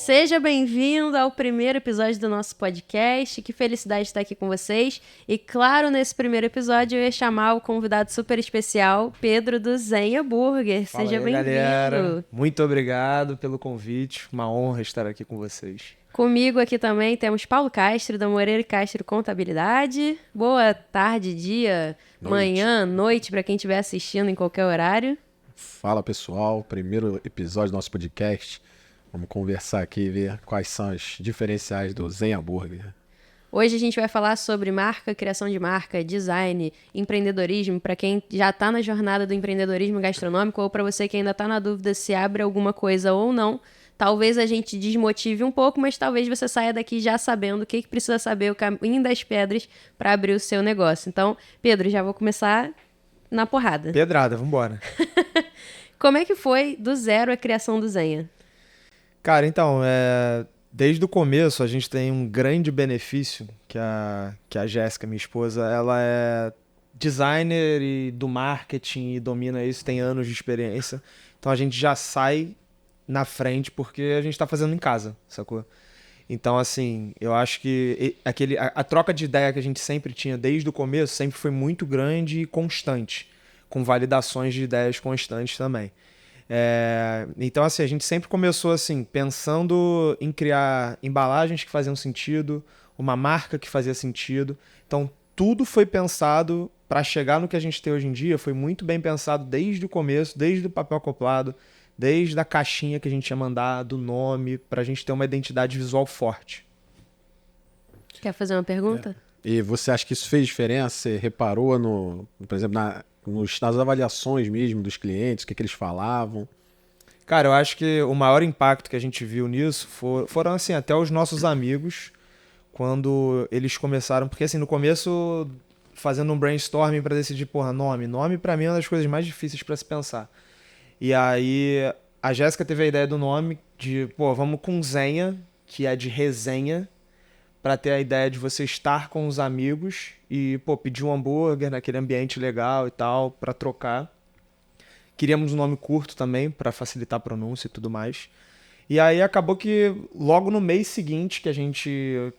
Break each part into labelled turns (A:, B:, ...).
A: Seja bem-vindo ao primeiro episódio do nosso podcast. Que felicidade estar aqui com vocês. E claro, nesse primeiro episódio eu ia chamar o convidado super especial, Pedro do Zenha Burger.
B: Fala
A: Seja
B: aí,
A: bem-vindo.
B: galera. Muito obrigado pelo convite. Uma honra estar aqui com vocês.
A: Comigo aqui também temos Paulo Castro, da Moreira e Castro Contabilidade. Boa tarde, dia, manhã, noite, para quem estiver assistindo em qualquer horário.
C: Fala pessoal, primeiro episódio do nosso podcast. Vamos conversar aqui e ver quais são os diferenciais do Zenha Burger.
A: Hoje a gente vai falar sobre marca, criação de marca, design, empreendedorismo, para quem já está na jornada do empreendedorismo gastronômico ou para você que ainda está na dúvida se abre alguma coisa ou não. Talvez a gente desmotive um pouco, mas talvez você saia daqui já sabendo o que precisa saber, o caminho das pedras para abrir o seu negócio. Então, Pedro, já vou começar na porrada.
B: Pedrada, vambora.
A: Como é que foi do zero a criação do Zenha?
B: Cara, então, desde o começo a gente tem um grande benefício que a Jéssica, minha esposa, ela é designer e do marketing e domina isso, tem anos de experiência. Então a gente já sai na frente porque a gente tá fazendo em casa, sacou? Então, assim, eu acho que a troca de ideia que a gente sempre tinha desde o começo sempre foi muito grande e constante, com validações de ideias constantes também. Então, assim, a gente sempre começou assim, pensando em criar embalagens que faziam sentido, uma marca que fazia sentido. Então, tudo foi pensado para chegar no que a gente tem hoje em dia, foi muito bem pensado desde o começo, desde o papel acoplado, desde a caixinha que a gente ia mandar, do nome, para a gente ter uma identidade visual forte.
A: Quer fazer uma pergunta?
C: E você acha que isso fez diferença? Você reparou, por exemplo, nas avaliações mesmo dos clientes, o que eles falavam?
B: Cara, eu acho que o maior impacto que a gente viu nisso foram assim, até os nossos amigos, quando eles começaram, porque assim, no começo, fazendo um brainstorming para decidir, nome pra mim é uma das coisas mais difíceis para se pensar. E aí a Jéssica teve a ideia do nome de, vamos com Zenha, que é de resenha, para ter a ideia de você estar com os amigos e, pedir um hambúrguer naquele ambiente legal e tal, para trocar. Queríamos um nome curto também, para facilitar a pronúncia e tudo mais. E aí acabou que logo no mês seguinte que a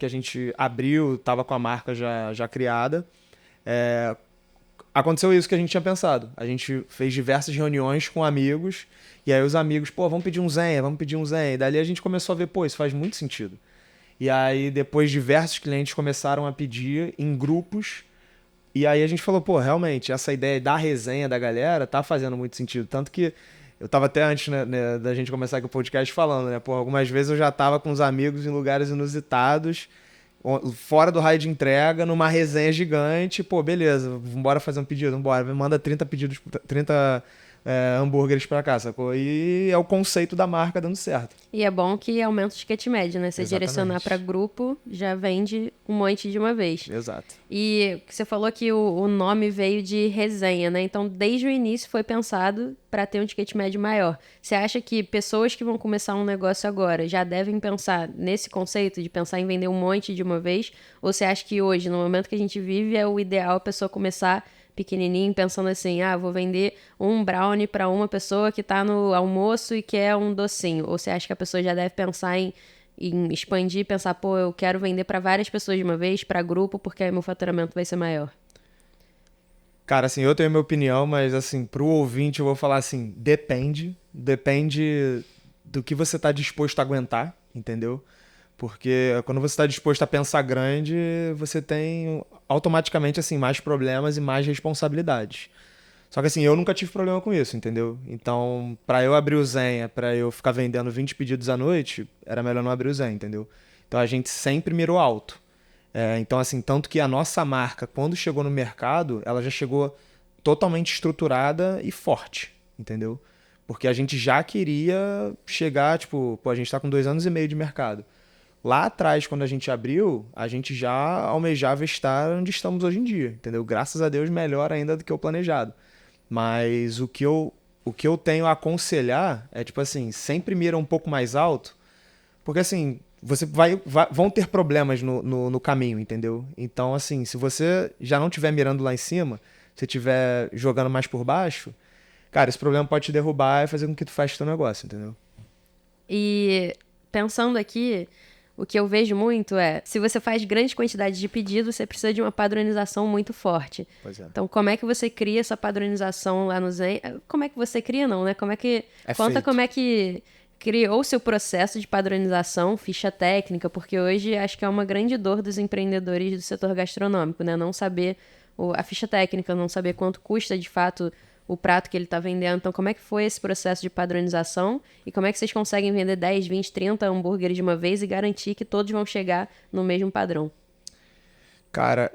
B: gente abriu, tava com a marca já criada, aconteceu isso que a gente tinha pensado. A gente fez diversas reuniões com amigos, e aí os amigos, vamos pedir um Zenha. E dali a gente começou a ver, isso faz muito sentido. E aí depois diversos clientes começaram a pedir em grupos, e aí a gente falou, realmente, essa ideia da resenha da galera tá fazendo muito sentido. Tanto que eu tava até antes, né, da gente começar aqui o podcast falando, né, algumas vezes eu já tava com os amigos em lugares inusitados, fora do raio de entrega, numa resenha gigante, beleza, vambora fazer um pedido, vambora, manda 30 pedidos, 30 hambúrgueres pra cá, sacou? E é o conceito da marca dando certo.
A: E é bom que aumenta o ticket médio, né? Você
B: Exatamente.
A: direcionar para grupo, já vende um monte de uma vez.
B: Exato.
A: E você falou que o nome veio de resenha, né? Então, desde o início foi pensado para ter um ticket médio maior. Você acha que pessoas que vão começar um negócio agora já devem pensar nesse conceito de pensar em vender um monte de uma vez? Ou você acha que hoje, no momento que a gente vive, é o ideal a pessoa começar pequenininho, pensando assim, vou vender um brownie para uma pessoa que tá no almoço e quer um docinho? Ou você acha que a pessoa já deve pensar em expandir, pensar, eu quero vender para várias pessoas de uma vez, para grupo, porque aí meu faturamento vai ser maior?
B: Cara, assim, eu tenho a minha opinião, mas assim, pro ouvinte eu vou falar assim, depende do que você tá disposto a aguentar, entendeu? Porque quando você está disposto a pensar grande, você tem automaticamente assim, mais problemas e mais responsabilidades. Só que assim, eu nunca tive problema com isso, entendeu? Então, para eu abrir o Zenha, para eu ficar vendendo 20 pedidos à noite, era melhor não abrir o Zenha, entendeu? Então a gente sempre mirou alto. Então assim, tanto que a nossa marca, quando chegou no mercado, ela já chegou totalmente estruturada e forte, entendeu? Porque a gente já queria chegar, a gente tá com 2 anos e meio de mercado. Lá atrás, quando a gente abriu, a gente já almejava estar onde estamos hoje em dia, entendeu? Graças a Deus, melhor ainda do que o planejado. Mas o que eu tenho a aconselhar é, sempre mira um pouco mais alto, porque assim, vão ter problemas no caminho, entendeu? Então, assim, se você já não estiver mirando lá em cima, se estiver jogando mais por baixo, cara, esse problema pode te derrubar e fazer com que tu faça o teu negócio, entendeu?
A: E Pensando aqui, o que eu vejo muito é, se você faz grande quantidade de pedidos, você precisa de uma padronização muito forte.
B: Pois é.
A: Então, como é que você cria essa padronização lá no Zen? Como é que você cria, não, né? Como é que... Conta
B: feito.
A: como é que criou o seu processo de padronização, ficha técnica, porque hoje acho que é uma grande dor dos empreendedores do setor gastronômico, né? Não saber a ficha técnica, não saber quanto custa de fato o prato que ele está vendendo. Então, como é que foi esse processo de padronização e como é que vocês conseguem vender 10, 20, 30 hambúrgueres de uma vez e garantir que todos vão chegar no mesmo padrão?
B: Cara,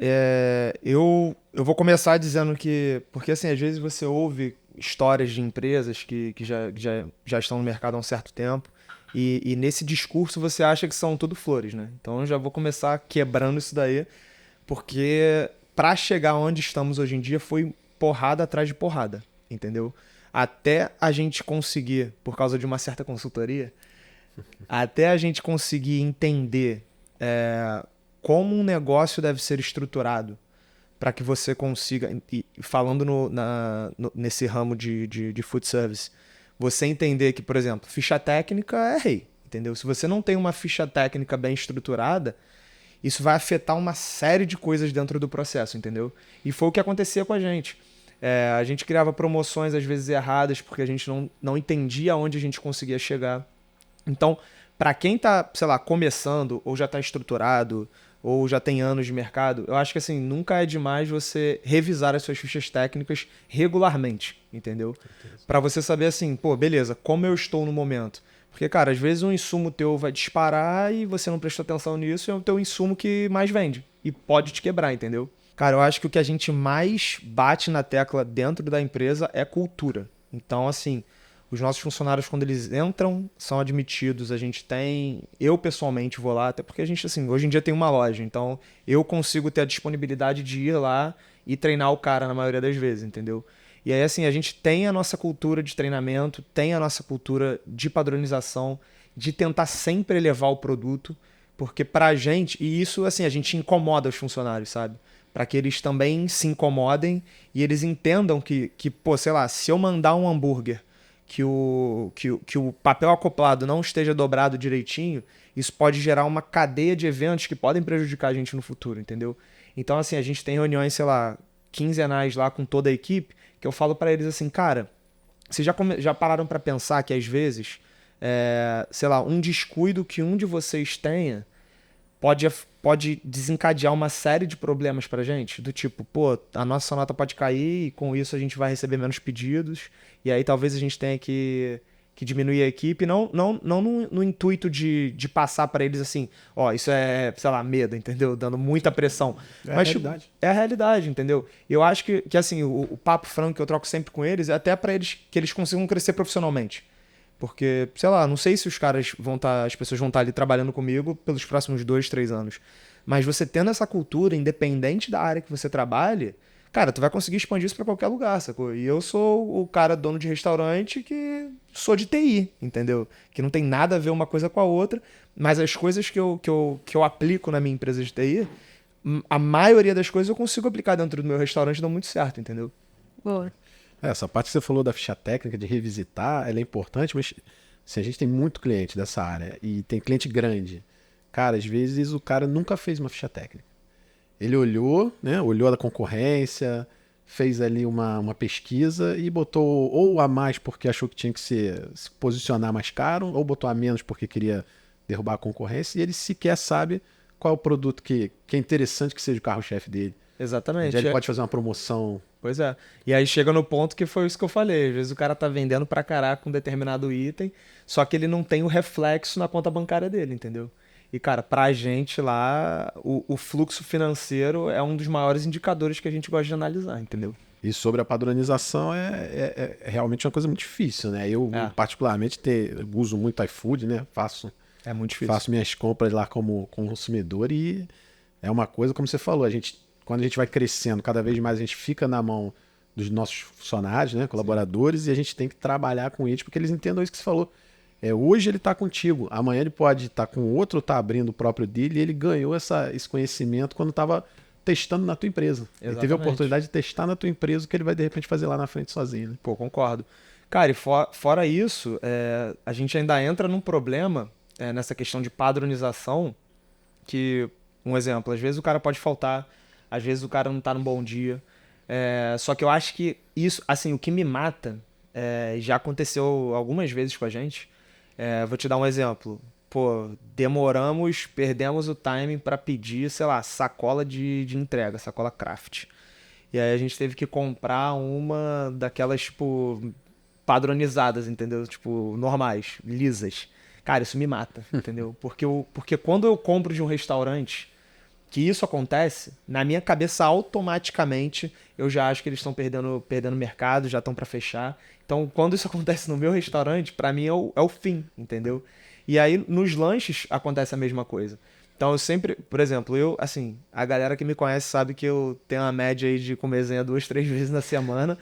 B: eu vou começar dizendo que... Porque, assim, às vezes você ouve histórias de empresas que já estão no mercado há um certo tempo e nesse discurso você acha que são tudo flores, né? Então, eu já vou começar quebrando isso daí, porque para chegar onde estamos hoje em dia foi porrada atrás de porrada, entendeu? Até a gente conseguir, por causa de uma certa consultoria, até a gente conseguir entender como um negócio deve ser estruturado para que você consiga, e falando nesse ramo de food service, você entender que, por exemplo, ficha técnica é rei, entendeu? Se você não tem uma ficha técnica bem estruturada, isso vai afetar uma série de coisas dentro do processo, entendeu? E foi o que acontecia com a gente. A gente criava promoções às vezes erradas porque a gente não entendia aonde a gente conseguia chegar. Então, para quem tá, sei lá, começando ou já tá estruturado ou já tem anos de mercado, eu acho que assim, nunca é demais você revisar as suas fichas técnicas regularmente, entendeu? Para você saber assim, pô, beleza, como eu estou no momento. Porque, cara, às vezes um insumo teu vai disparar e você não prestou atenção nisso, é o teu insumo que mais vende e pode te quebrar, entendeu? Cara, eu acho que o que a gente mais bate na tecla dentro da empresa é cultura. Então, assim, os nossos funcionários, quando eles entram, são admitidos. A gente tem... Eu, pessoalmente, vou lá, até porque a gente, assim, hoje em dia tem uma loja. Então, eu consigo ter a disponibilidade de ir lá e treinar o cara na maioria das vezes, entendeu? E aí, assim, a gente tem a nossa cultura de treinamento, tem a nossa cultura de padronização, de tentar sempre elevar o produto, porque pra gente... E isso, assim, a gente incomoda os funcionários, sabe? Para que eles também se incomodem e eles entendam que, pô, sei lá, se eu mandar um hambúrguer que o papel acoplado não esteja dobrado direitinho, isso pode gerar uma cadeia de eventos que podem prejudicar a gente no futuro, entendeu? Então, assim, a gente tem reuniões, sei lá, quinzenais lá com toda a equipe, que eu falo para eles assim, cara, vocês já pararam para pensar que às vezes, sei lá, um descuido que um de vocês tenha pode desencadear uma série de problemas pra gente, do tipo, pô, a nossa nota pode cair e com isso a gente vai receber menos pedidos, e aí talvez a gente tenha que diminuir a equipe, não no intuito de passar pra eles assim, ó, isso é, sei lá, medo, entendeu? Dando muita pressão.
C: É
B: Mas,
C: a realidade.
B: É a realidade, entendeu? Eu acho que assim, o papo franco que eu troco sempre com eles é até pra eles que eles consigam crescer profissionalmente. Porque, sei lá, não sei se os caras as pessoas vão estar ali trabalhando comigo pelos próximos 2, 3 anos. Mas você tendo essa cultura, independente da área que você trabalhe, cara, tu vai conseguir expandir isso pra qualquer lugar, sacou? E eu sou o cara dono de restaurante que sou de TI, entendeu? Que não tem nada a ver uma coisa com a outra, mas as coisas que eu aplico na minha empresa de TI, a maioria das coisas eu consigo aplicar dentro do meu restaurante e dão muito certo, entendeu?
A: Boa.
C: Essa parte que você falou da ficha técnica, de revisitar, ela é importante, mas se a gente tem muito cliente dessa área e tem cliente grande, cara, às vezes o cara nunca fez uma ficha técnica. Ele olhou, né? Olhou a concorrência, fez ali uma pesquisa e botou ou a mais porque achou que tinha que se posicionar mais caro, ou botou a menos porque queria derrubar a concorrência, e ele sequer sabe qual é o produto que é interessante que seja o carro-chefe dele.
B: Exatamente.
C: Ele pode fazer uma promoção.
B: Pois é. E aí chega no ponto que foi isso que eu falei. Às vezes o cara tá vendendo pra caraca um determinado item, só que ele não tem o reflexo na conta bancária dele, entendeu? E, cara, pra gente lá, o fluxo financeiro é um dos maiores indicadores que a gente gosta de analisar, entendeu?
C: E sobre a padronização é realmente uma coisa muito difícil, né? Eu, particularmente, uso muito iFood, né?
B: É muito difícil.
C: Faço minhas compras lá como consumidor e é uma coisa, como você falou, quando a gente vai crescendo, cada vez mais a gente fica na mão dos nossos funcionários, né? Colaboradores, e a gente tem que trabalhar com eles porque eles entendam isso que você falou. Hoje ele está contigo, amanhã ele pode estar com outro, tá abrindo o próprio dele, e ele ganhou esse conhecimento quando estava testando na tua empresa.
B: Exatamente.
C: Ele teve a oportunidade de testar na tua empresa o que ele vai de repente fazer lá na frente sozinho. Né?
B: Pô, concordo. Cara, e fora isso, a gente ainda entra num problema nessa questão de padronização, que, um exemplo, às vezes o cara pode faltar, às vezes o cara não tá num bom dia. Só que eu acho que isso, assim, o que me mata, já aconteceu algumas vezes com a gente. Vou te dar um exemplo. Pô, perdemos o timing para pedir, sei lá, sacola de entrega, sacola craft. E aí a gente teve que comprar uma daquelas, tipo, padronizadas, entendeu? Tipo, normais, lisas. Cara, isso me mata, entendeu? Porque quando eu compro de um restaurante que isso acontece, na minha cabeça automaticamente eu já acho que eles estão perdendo mercado, já estão para fechar. Então, quando isso acontece no meu restaurante, para mim é o fim, entendeu? E aí nos lanches acontece a mesma coisa. Então eu sempre, por exemplo, assim, a galera que me conhece sabe que eu tenho uma média aí de comer zenha 2, 3 vezes na semana.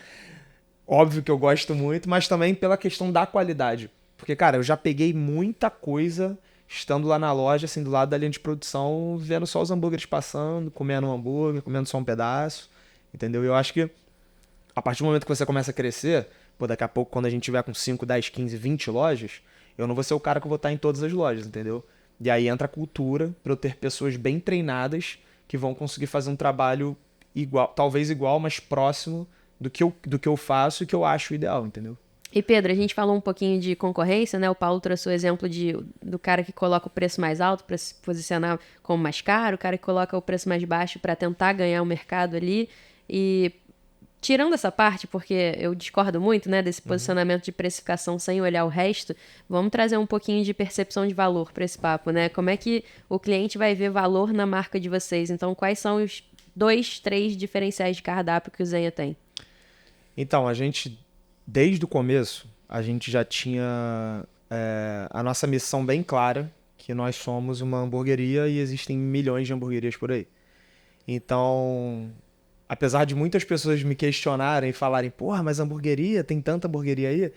B: Óbvio que eu gosto muito, mas também pela questão da qualidade. Porque, cara, eu já peguei muita coisa estando lá na loja, assim, do lado da linha de produção, vendo só os hambúrgueres passando, comendo um hambúrguer, comendo só um pedaço, entendeu? E eu acho que a partir do momento que você começa a crescer, pô, daqui a pouco, quando a gente tiver com 5, 10, 15, 20 lojas, eu não vou ser o cara que eu vou estar em todas as lojas, entendeu? E aí entra a cultura para eu ter pessoas bem treinadas que vão conseguir fazer um trabalho igual, talvez igual, mas próximo do que eu faço e que eu acho ideal, entendeu?
A: E Pedro, a gente falou um pouquinho de concorrência, né? O Paulo trouxe o exemplo do cara que coloca o preço mais alto para se posicionar como mais caro, o cara que coloca o preço mais baixo para tentar ganhar o mercado ali. E tirando essa parte, porque eu discordo muito, né, desse posicionamento de precificação sem olhar o resto, vamos trazer um pouquinho de percepção de valor para esse papo, né? Como é que o cliente vai ver valor na marca de vocês? Então, quais são os 2, 3 diferenciais de cardápio que o Zenha tem?
B: Então, desde o começo, a gente já tinha a nossa missão bem clara, que nós somos uma hamburgueria e existem milhões de hamburguerias por aí. Então, apesar de muitas pessoas me questionarem e falarem, porra, mas hamburgueria, tem tanta hamburgueria aí,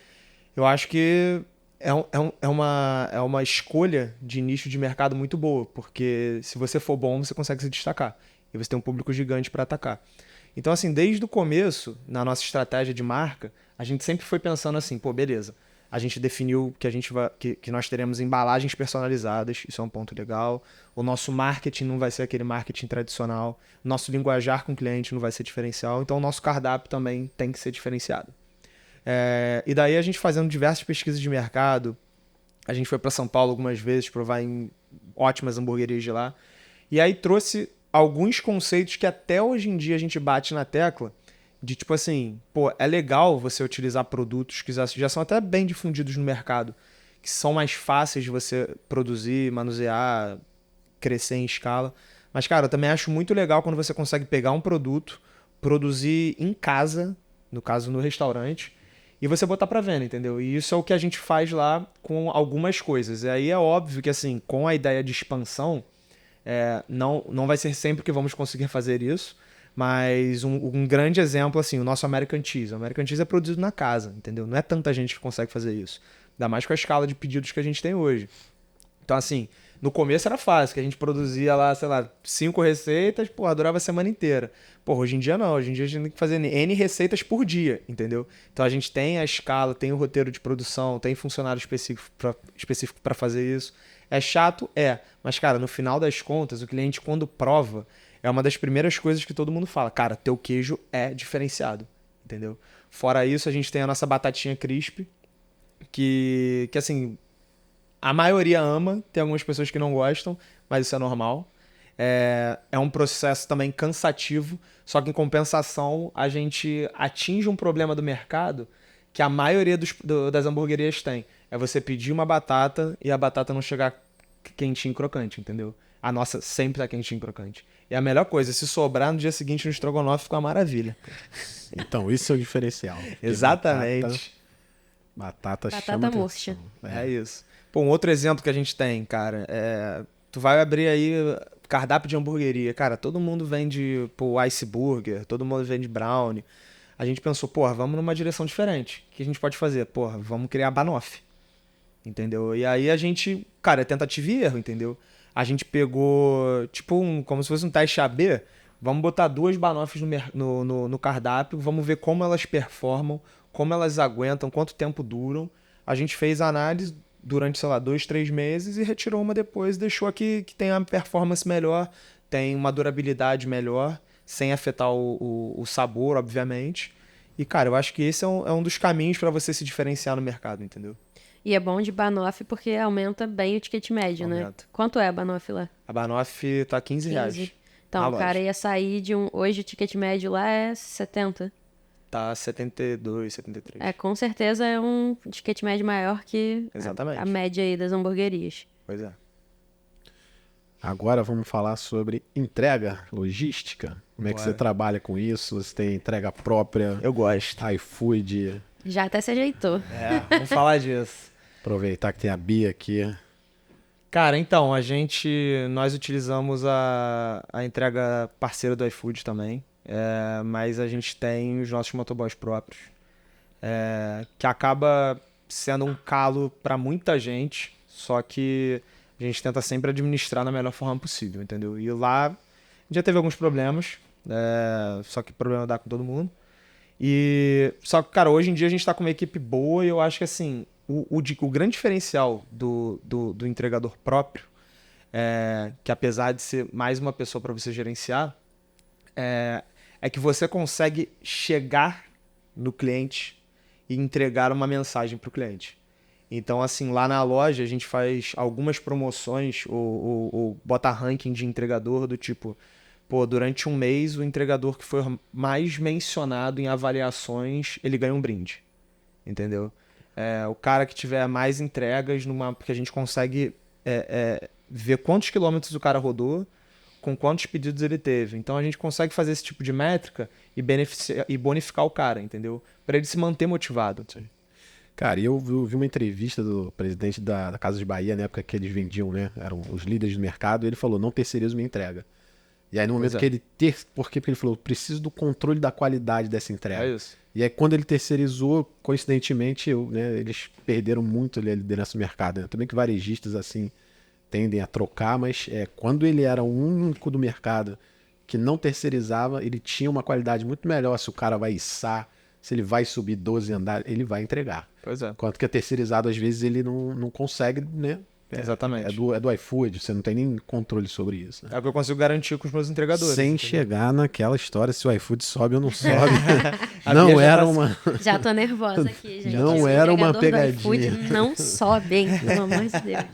B: eu acho que é uma escolha de nicho de mercado muito boa, porque se você for bom, você consegue se destacar. E você tem um público gigante para atacar. Então, assim, desde o começo, na nossa estratégia de marca, a gente sempre foi pensando assim, pô, beleza, a gente definiu que nós teremos embalagens personalizadas, isso é um ponto legal. O nosso marketing não vai ser aquele marketing tradicional. O nosso linguajar com o cliente não vai ser diferencial. Então, o nosso cardápio também tem que ser diferenciado. E daí, a gente fazendo diversas pesquisas de mercado, a gente foi para São Paulo algumas vezes provar em ótimas hamburguerias de lá. E aí trouxe alguns conceitos que até hoje em dia a gente bate na tecla de tipo assim, pô, é legal você utilizar produtos que já são até bem difundidos no mercado, que são mais fáceis de você produzir, manusear, crescer em escala. Mas, cara, eu também acho muito legal quando você consegue pegar um produto, produzir em casa, no caso no restaurante, e você botar pra venda, entendeu? E isso é o que a gente faz lá com algumas coisas. E aí é óbvio que, assim, com a ideia de expansão, não vai ser sempre que vamos conseguir fazer isso, mas um grande exemplo, assim, o nosso American Cheese. O American Cheese é produzido na casa, entendeu? Não é tanta gente que consegue fazer isso. Ainda mais com a escala de pedidos que a gente tem hoje. Então, assim, no começo era fácil, que a gente produzia lá, sei lá, 5 receitas, porra, durava a semana inteira. Porra, hoje em dia não. Hoje em dia a gente tem que fazer N receitas por dia, entendeu? Então a gente tem a escala, tem o roteiro de produção, tem funcionário específico para fazer isso. É chato? É. Mas, cara, no final das contas, o cliente, quando prova, é uma das primeiras coisas que todo mundo fala. Cara, teu queijo é diferenciado, entendeu? Fora isso, a gente tem a nossa batatinha crisp, que assim, a maioria ama, tem algumas pessoas que não gostam, mas isso é normal. É um processo também cansativo, só que em compensação a gente atinge um problema do mercado que a maioria das hamburguerias tem. É você pedir uma batata e a batata não chegar quentinha e crocante, entendeu? A nossa sempre tá quentinha e crocante. E a melhor coisa, se sobrar no dia seguinte no estrogonofe, fica uma maravilha.
C: Então, isso é o diferencial.
B: Exatamente.
C: Batata
A: Batata
C: chama
A: murcha.
C: atenção.
B: É isso. Pô, um outro exemplo que a gente tem, cara, tu vai abrir aí cardápio de hamburgueria. Cara, todo mundo vende, pô, ice burger, todo mundo vende brownie. A gente pensou, porra, vamos numa direção diferente. O que a gente pode fazer? Porra, vamos criar banoffee. Entendeu? E aí a gente, cara, é tentativa e erro, entendeu? A gente pegou, tipo, como se fosse um teste AB. Vamos botar 2 banoffees no cardápio, vamos ver como elas performam, como elas aguentam, quanto tempo duram. A gente fez a análise, durante, sei lá, 2, 3 meses e retirou uma depois, deixou aqui que tem uma performance melhor, tem uma durabilidade melhor, sem afetar o sabor, obviamente. E, cara, eu acho que esse é um dos caminhos para você se diferenciar no mercado, entendeu?
A: E é bom de Banoff porque aumenta bem o ticket médio, né?
B: Aumenta.
A: Quanto é a Banoff lá?
B: A Banoff tá 15 reais.
A: Então,
B: na
A: o cara
B: loja.
A: ia sair de um... Hoje o ticket médio lá é 70.
B: Tá 72, 73.
A: É, com certeza é um ticket médio maior que
B: Exatamente.
A: a média aí das hamburguerias.
B: Pois é.
C: Agora vamos falar sobre entrega, logística. Como é que
B: Bora.
C: você trabalha com isso? Você tem entrega própria,
B: Eu gosto.
C: iFood.
A: Já até se ajeitou.
B: Vamos falar disso.
C: Aproveitar que tem a Bia aqui.
B: Cara, então, nós utilizamos a entrega parceira do iFood também, mas a gente tem os nossos motoboys próprios, que acaba sendo um calo para muita gente, só que a gente tenta sempre administrar da melhor forma possível, entendeu? E lá, a gente já teve alguns problemas, só que problema dá com todo mundo. Só que, cara, hoje em dia a gente tá com uma equipe boa e eu acho que, assim, o grande diferencial do entregador próprio, que apesar de ser mais uma pessoa para você gerenciar, é que você consegue chegar no cliente e entregar uma mensagem para o cliente. Então, assim, lá na loja a gente faz algumas promoções ou bota ranking de entregador do tipo, pô, durante um mês o entregador que foi mais mencionado em avaliações, ele ganha um brinde, entendeu? O cara que tiver mais entregas, porque a gente consegue ver quantos quilômetros o cara rodou, com quantos pedidos ele teve. Então a gente consegue fazer esse tipo de métrica e bonificar o cara, entendeu? Para ele se manter motivado.
C: Cara, eu vi uma entrevista do presidente da Casa de Bahia, na época que eles vendiam, né? Eram os líderes do mercado, e ele falou, não terceirizo minha entrega. E aí no momento que ele porque ele falou, preciso do controle da qualidade dessa entrega.
B: É isso.
C: E aí quando ele terceirizou, coincidentemente, eles perderam muito ali a liderança do mercado. Né? Também que varejistas assim tendem a trocar, mas quando ele era o único do mercado que não terceirizava, ele tinha uma qualidade muito melhor. Se o cara vai içar, se ele vai subir 12 andares, ele vai entregar.
B: Pois é.
C: Enquanto que é terceirizado, às vezes, ele não consegue, né?
B: Exatamente.
C: É do iFood, você não tem nem controle sobre isso. Né?
B: É o que eu consigo garantir com os meus entregadores.
C: Sem
B: entendeu?
C: chegar naquela história se o iFood sobe ou não sobe.
B: A
C: Não
B: Bia já
C: era
B: tá-
C: uma...
A: Já tô nervosa aqui, gente.
C: Não
A: Esse
C: era uma
A: entregador do
C: pegadinha.
A: iFood não sobe, hein? Pelo amor de Deus.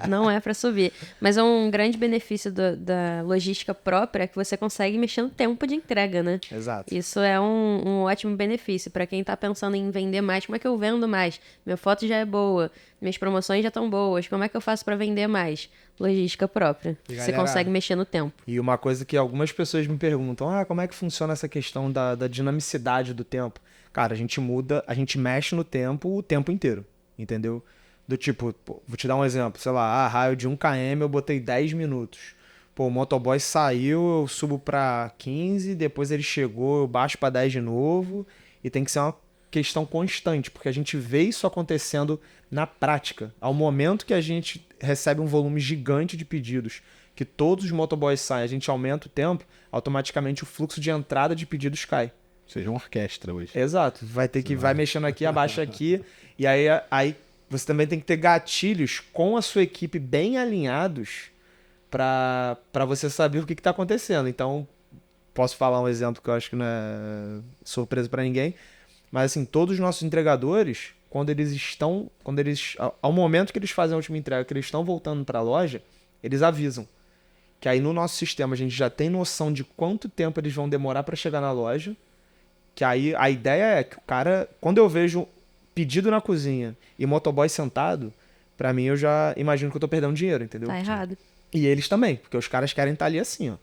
A: Não é pra subir. Mas é um grande benefício da logística própria que você consegue mexer no tempo de entrega, né?
B: Exato.
A: Isso é um ótimo benefício para quem tá pensando em vender mais. Como é que eu vendo mais? Minha foto já é boa, minhas promoções já estão boas. Como é que eu faço para vender mais? Logística própria.
B: E
A: Você
B: galera,
A: consegue mexer no tempo.
B: E uma coisa que algumas pessoas me perguntam, como é que funciona essa questão da dinamicidade do tempo? Cara, a gente mexe no tempo o tempo inteiro, entendeu? Do tipo, pô, vou te dar um exemplo, sei lá, raio de 1 km eu botei 10 minutos. Pô, o motoboy saiu, eu subo pra 15, depois ele chegou, eu baixo pra 10 de novo, e tem que ser uma questão constante, porque a gente vê isso acontecendo na prática. Ao momento que a gente recebe um volume gigante de pedidos, que todos os motoboys saem, a gente aumenta o tempo, automaticamente o fluxo de entrada de pedidos cai.
C: Seja uma orquestra hoje.
B: Exato. Vai mexendo aqui, abaixa aqui, e aí você também tem que ter gatilhos com a sua equipe bem alinhados para você saber o que está acontecendo. Então, posso falar um exemplo que eu acho que não é surpresa para ninguém, mas assim, todos os nossos entregadores, ao momento que eles fazem a última entrega, que eles estão voltando para a loja, eles avisam. Que aí no nosso sistema a gente já tem noção de quanto tempo eles vão demorar para chegar na loja. Que aí a ideia é que o cara, quando eu vejo pedido na cozinha e motoboy sentado, pra mim eu já imagino que eu tô perdendo dinheiro, entendeu?
A: Tá errado.
B: E eles também, porque os caras querem estar ali assim, ó,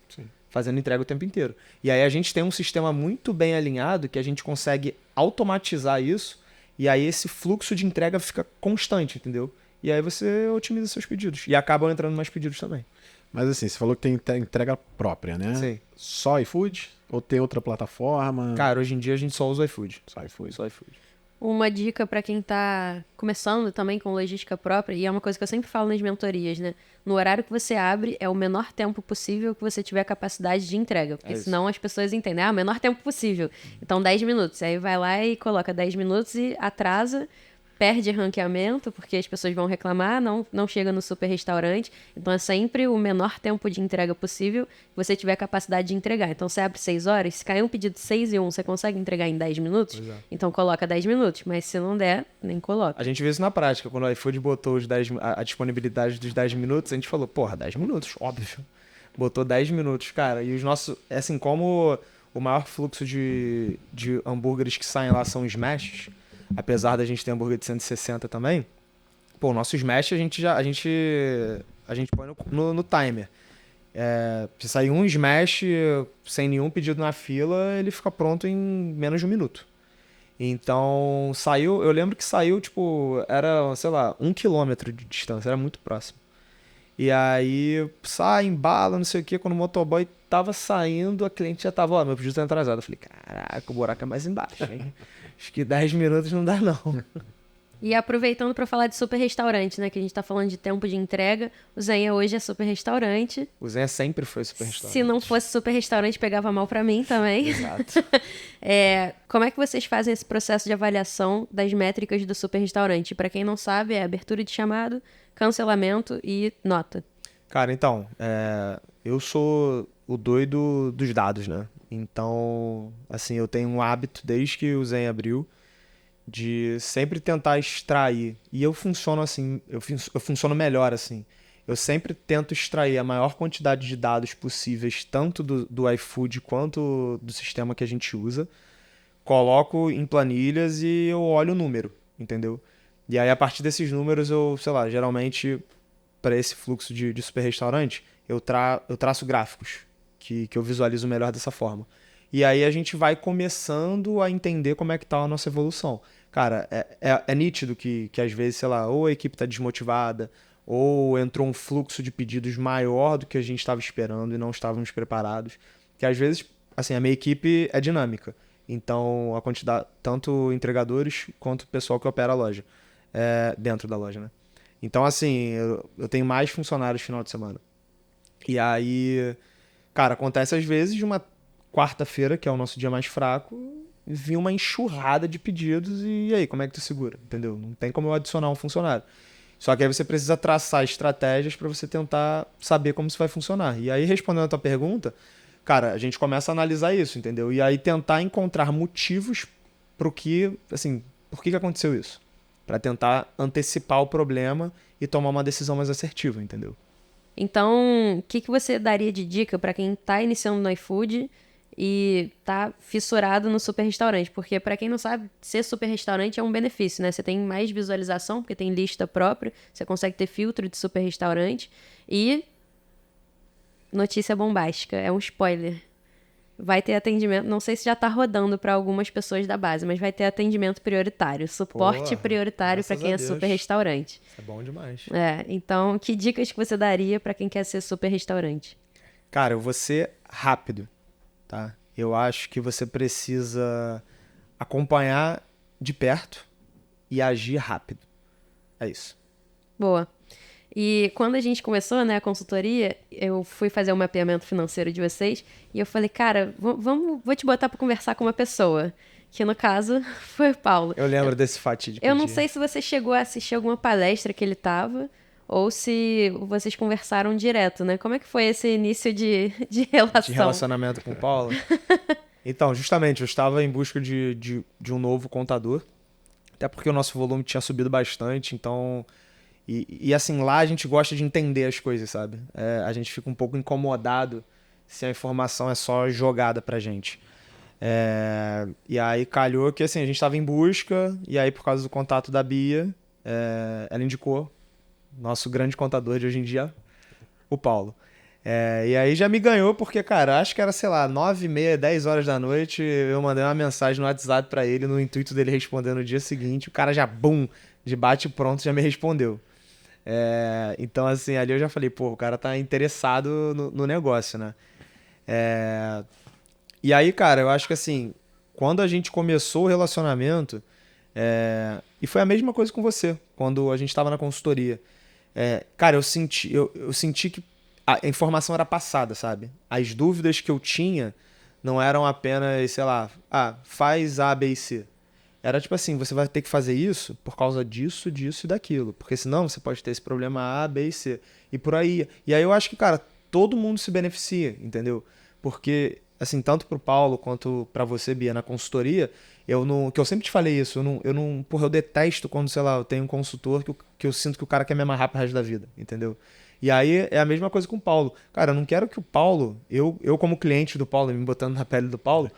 B: fazendo entrega o tempo inteiro. E aí a gente tem um sistema muito bem alinhado que a gente consegue automatizar isso e aí esse fluxo de entrega fica constante, entendeu? E aí você otimiza seus pedidos. E acabam entrando mais pedidos também.
C: Mas assim, você falou que tem entrega própria, né?
B: Sim.
C: Só iFood? Ou tem outra plataforma?
B: Cara, hoje em dia a gente só usa o iFood.
C: Só iFood.
B: Só iFood.
A: Uma dica para quem tá começando também com logística própria, e é uma coisa que eu sempre falo nas mentorias, né? No horário que você abre, é o menor tempo possível que você tiver capacidade de entrega. Porque senão as pessoas entendem, o menor tempo possível. Então, 10 minutos. Aí vai lá e coloca 10 minutos e atrasa perde ranqueamento, porque as pessoas vão reclamar, não chega no super restaurante. Então é sempre o menor tempo de entrega possível que você tiver capacidade de entregar. Então você abre 6 horas, se cair um pedido 6 e 1, você consegue entregar em 10 minutos?
B: Pois é.
A: Então coloca 10 minutos, mas se não der, nem coloca.
B: A gente vê isso na prática. Quando o iFood botou a disponibilidade dos 10 minutos, a gente falou, porra, 10 minutos, óbvio. Botou 10 minutos, cara. E os nossos... É assim, como o maior fluxo de hambúrgueres que saem lá são os smashes, apesar da gente ter hambúrguer de 160 também, pô, o nosso smash a gente põe no timer. Se sair um smash sem nenhum pedido na fila, ele fica pronto em menos de um minuto. Então, saiu... Eu lembro que saiu, tipo, era, sei lá, 1 quilômetro de distância, era muito próximo. E aí, sai, embala, não sei o que. Quando o motoboy tava saindo, a cliente já tava, meu pedido tá atrasado. Eu falei, caraca, o buraco é mais embaixo, hein? Acho que 10 minutos não dá, não.
A: E aproveitando para falar de super restaurante, né? Que a gente tá falando de tempo de entrega. O Zenha hoje é super restaurante.
B: O Zenha sempre foi super restaurante.
A: Se não fosse super restaurante, pegava mal para mim também.
B: Exato.
A: Como é que vocês fazem esse processo de avaliação das métricas do super restaurante? Para quem não sabe, é abertura de chamado, cancelamento e nota.
B: Cara, então, eu sou o doido dos dados, né? Então, assim, eu tenho um hábito desde que o Zenha abriu de sempre tentar extrair. E eu funciono assim, eu funciono melhor assim. Eu sempre tento extrair a maior quantidade de dados possíveis, tanto do iFood quanto do sistema que a gente usa. Coloco em planilhas e eu olho o número, entendeu? E aí, a partir desses números, eu, sei lá, geralmente, para esse fluxo de super restaurante, eu traço gráficos que eu visualizo melhor dessa forma. E aí a gente vai começando a entender como é que tá a nossa evolução. Cara, é nítido que às vezes, sei lá, ou a equipe tá desmotivada, ou entrou um fluxo de pedidos maior do que a gente estava esperando e não estávamos preparados. Que às vezes, assim, a minha equipe é dinâmica. Então, a quantidade, tanto entregadores quanto o pessoal que opera a loja, dentro da loja, né? Então, assim, eu tenho mais funcionários no final de semana. E aí, cara, acontece às vezes de uma quarta-feira, que é o nosso dia mais fraco, vir uma enxurrada de pedidos e aí, como é que tu segura? Entendeu? Não tem como eu adicionar um funcionário. Só que aí você precisa traçar estratégias para você tentar saber como isso vai funcionar. E aí, respondendo a tua pergunta, cara, a gente começa a analisar isso, entendeu? E aí tentar encontrar motivos pro que, assim, por que aconteceu isso? Para tentar antecipar o problema e tomar uma decisão mais assertiva, entendeu?
A: Então, o que você daria de dica para quem tá iniciando no iFood e tá fissurado no super restaurante? Porque, para quem não sabe, ser super restaurante é um benefício, né? Você tem mais visualização, porque tem lista própria, você consegue ter filtro de super restaurante e... notícia bombástica, é um spoiler. Vai ter atendimento, não sei se já tá rodando para algumas pessoas da base, mas vai ter atendimento prioritário, suporte prioritário para quem é super restaurante.
B: Isso é bom demais.
A: Então, que dicas que você daria para quem quer ser super restaurante?
B: Cara, eu vou ser rápido, tá? Eu acho que você precisa acompanhar de perto e agir rápido. É isso.
A: Boa. E quando a gente começou, né, a consultoria, eu fui fazer o mapeamento financeiro de vocês e eu falei, cara, vou te botar para conversar com uma pessoa, que no caso foi o Paulo.
B: Eu lembro desse fatídico
A: Eu não
B: dia.
A: sei se você chegou a assistir alguma palestra que ele tava ou se vocês conversaram direto, né? Como é que foi esse início de relação?
B: De relacionamento com o Paulo? Então, justamente, eu estava em busca de um novo contador, até porque o nosso volume tinha subido bastante, então... E assim, lá a gente gosta de entender as coisas, sabe? A gente fica um pouco incomodado se a informação é só jogada pra gente. E aí calhou que assim, a gente estava em busca, e aí por causa do contato da Bia, ela indicou nosso grande contador de hoje em dia, o Paulo. E aí já me ganhou porque, cara, acho que era, sei lá, 9h30, 10 horas da noite, eu mandei uma mensagem no WhatsApp pra ele, no intuito dele responder no dia seguinte, o cara já, bum, de bate pronto, já me respondeu. Então, assim, ali eu já falei, pô, o cara tá interessado no negócio, né? E aí, cara, eu acho que assim, quando a gente começou o relacionamento, e foi a mesma coisa com você, quando a gente tava na consultoria. Cara, eu senti que a informação era passada, sabe? As dúvidas que eu tinha não eram apenas, sei lá, faz A, B e C. Era tipo assim, você vai ter que fazer isso por causa disso, disso e daquilo. Porque senão você pode ter esse problema A, B e C. E por aí. E aí eu acho que, cara, todo mundo se beneficia, entendeu? Porque, assim, tanto pro Paulo quanto pra você, Bia, na consultoria, eu não. Que eu sempre te falei isso, porra, eu detesto quando, sei lá, eu tenho um consultor que eu sinto que o cara quer me amarrar pro resto da vida, entendeu? E aí é a mesma coisa com o Paulo. Cara, eu não quero que o Paulo, eu como cliente do Paulo, me botando na pele do Paulo,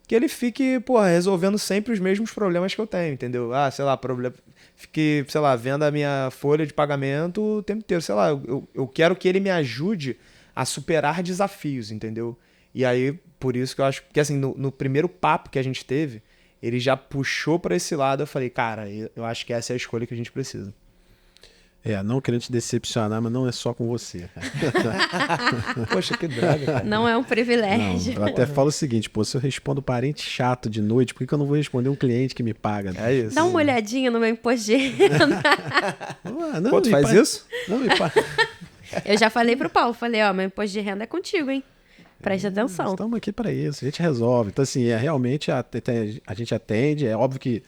B: que ele fique, porra, resolvendo sempre os mesmos problemas que eu tenho, entendeu? Ah, sei lá, problema. Fique, sei lá, vendo a minha folha de pagamento o tempo inteiro. Sei lá, eu quero que ele me ajude a superar desafios, entendeu? E aí, por isso que eu acho que, assim, no primeiro papo que a gente teve, ele já puxou pra esse lado. Eu falei, cara, eu acho que essa é a escolha que a gente precisa.
C: Não querendo te decepcionar, mas não é só com você.
B: Poxa, que droga, cara.
A: Não é um privilégio.
C: Não, eu até falo o seguinte, pô, se eu respondo parente chato de noite, por que eu não vou responder um cliente que me paga?
B: É isso.
A: Dá uma olhadinha no meu imposto de renda.
C: Não,
B: Pô, tu faz isso?
C: Não, me paga.
A: Eu já falei pro Paulo, falei, ó, meu imposto de renda é contigo, hein? Preste atenção.
C: Estamos aqui para isso, a gente resolve. Então, assim, realmente a gente atende, é óbvio que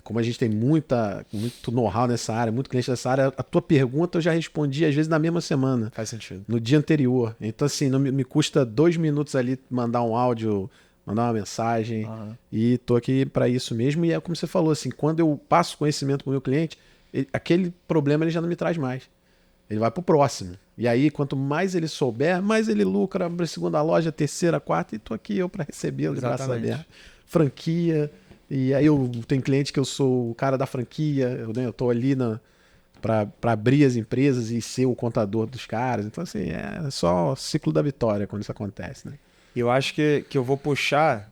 C: como a gente tem muito know-how nessa área, muito cliente nessa área, a tua pergunta eu já respondi às vezes na mesma semana.
B: Faz sentido.
C: No dia anterior. Então, assim, não me custa 2 minutos ali mandar um áudio, mandar uma mensagem. E tô aqui para isso mesmo. E é como você falou, assim, quando eu passo conhecimento para o meu cliente, aquele problema ele já não me traz mais. Ele vai pro próximo. E aí, quanto mais ele souber, mais ele lucra, abre a segunda loja, terceira, quarta, e tô aqui eu para recebê-lo de braços abertos. Franquia. E aí eu tenho cliente que eu sou o cara da franquia, eu tô ali para abrir as empresas e ser o contador dos caras. Então, assim, é só ciclo da vitória quando isso acontece, né?
B: Eu acho que eu vou puxar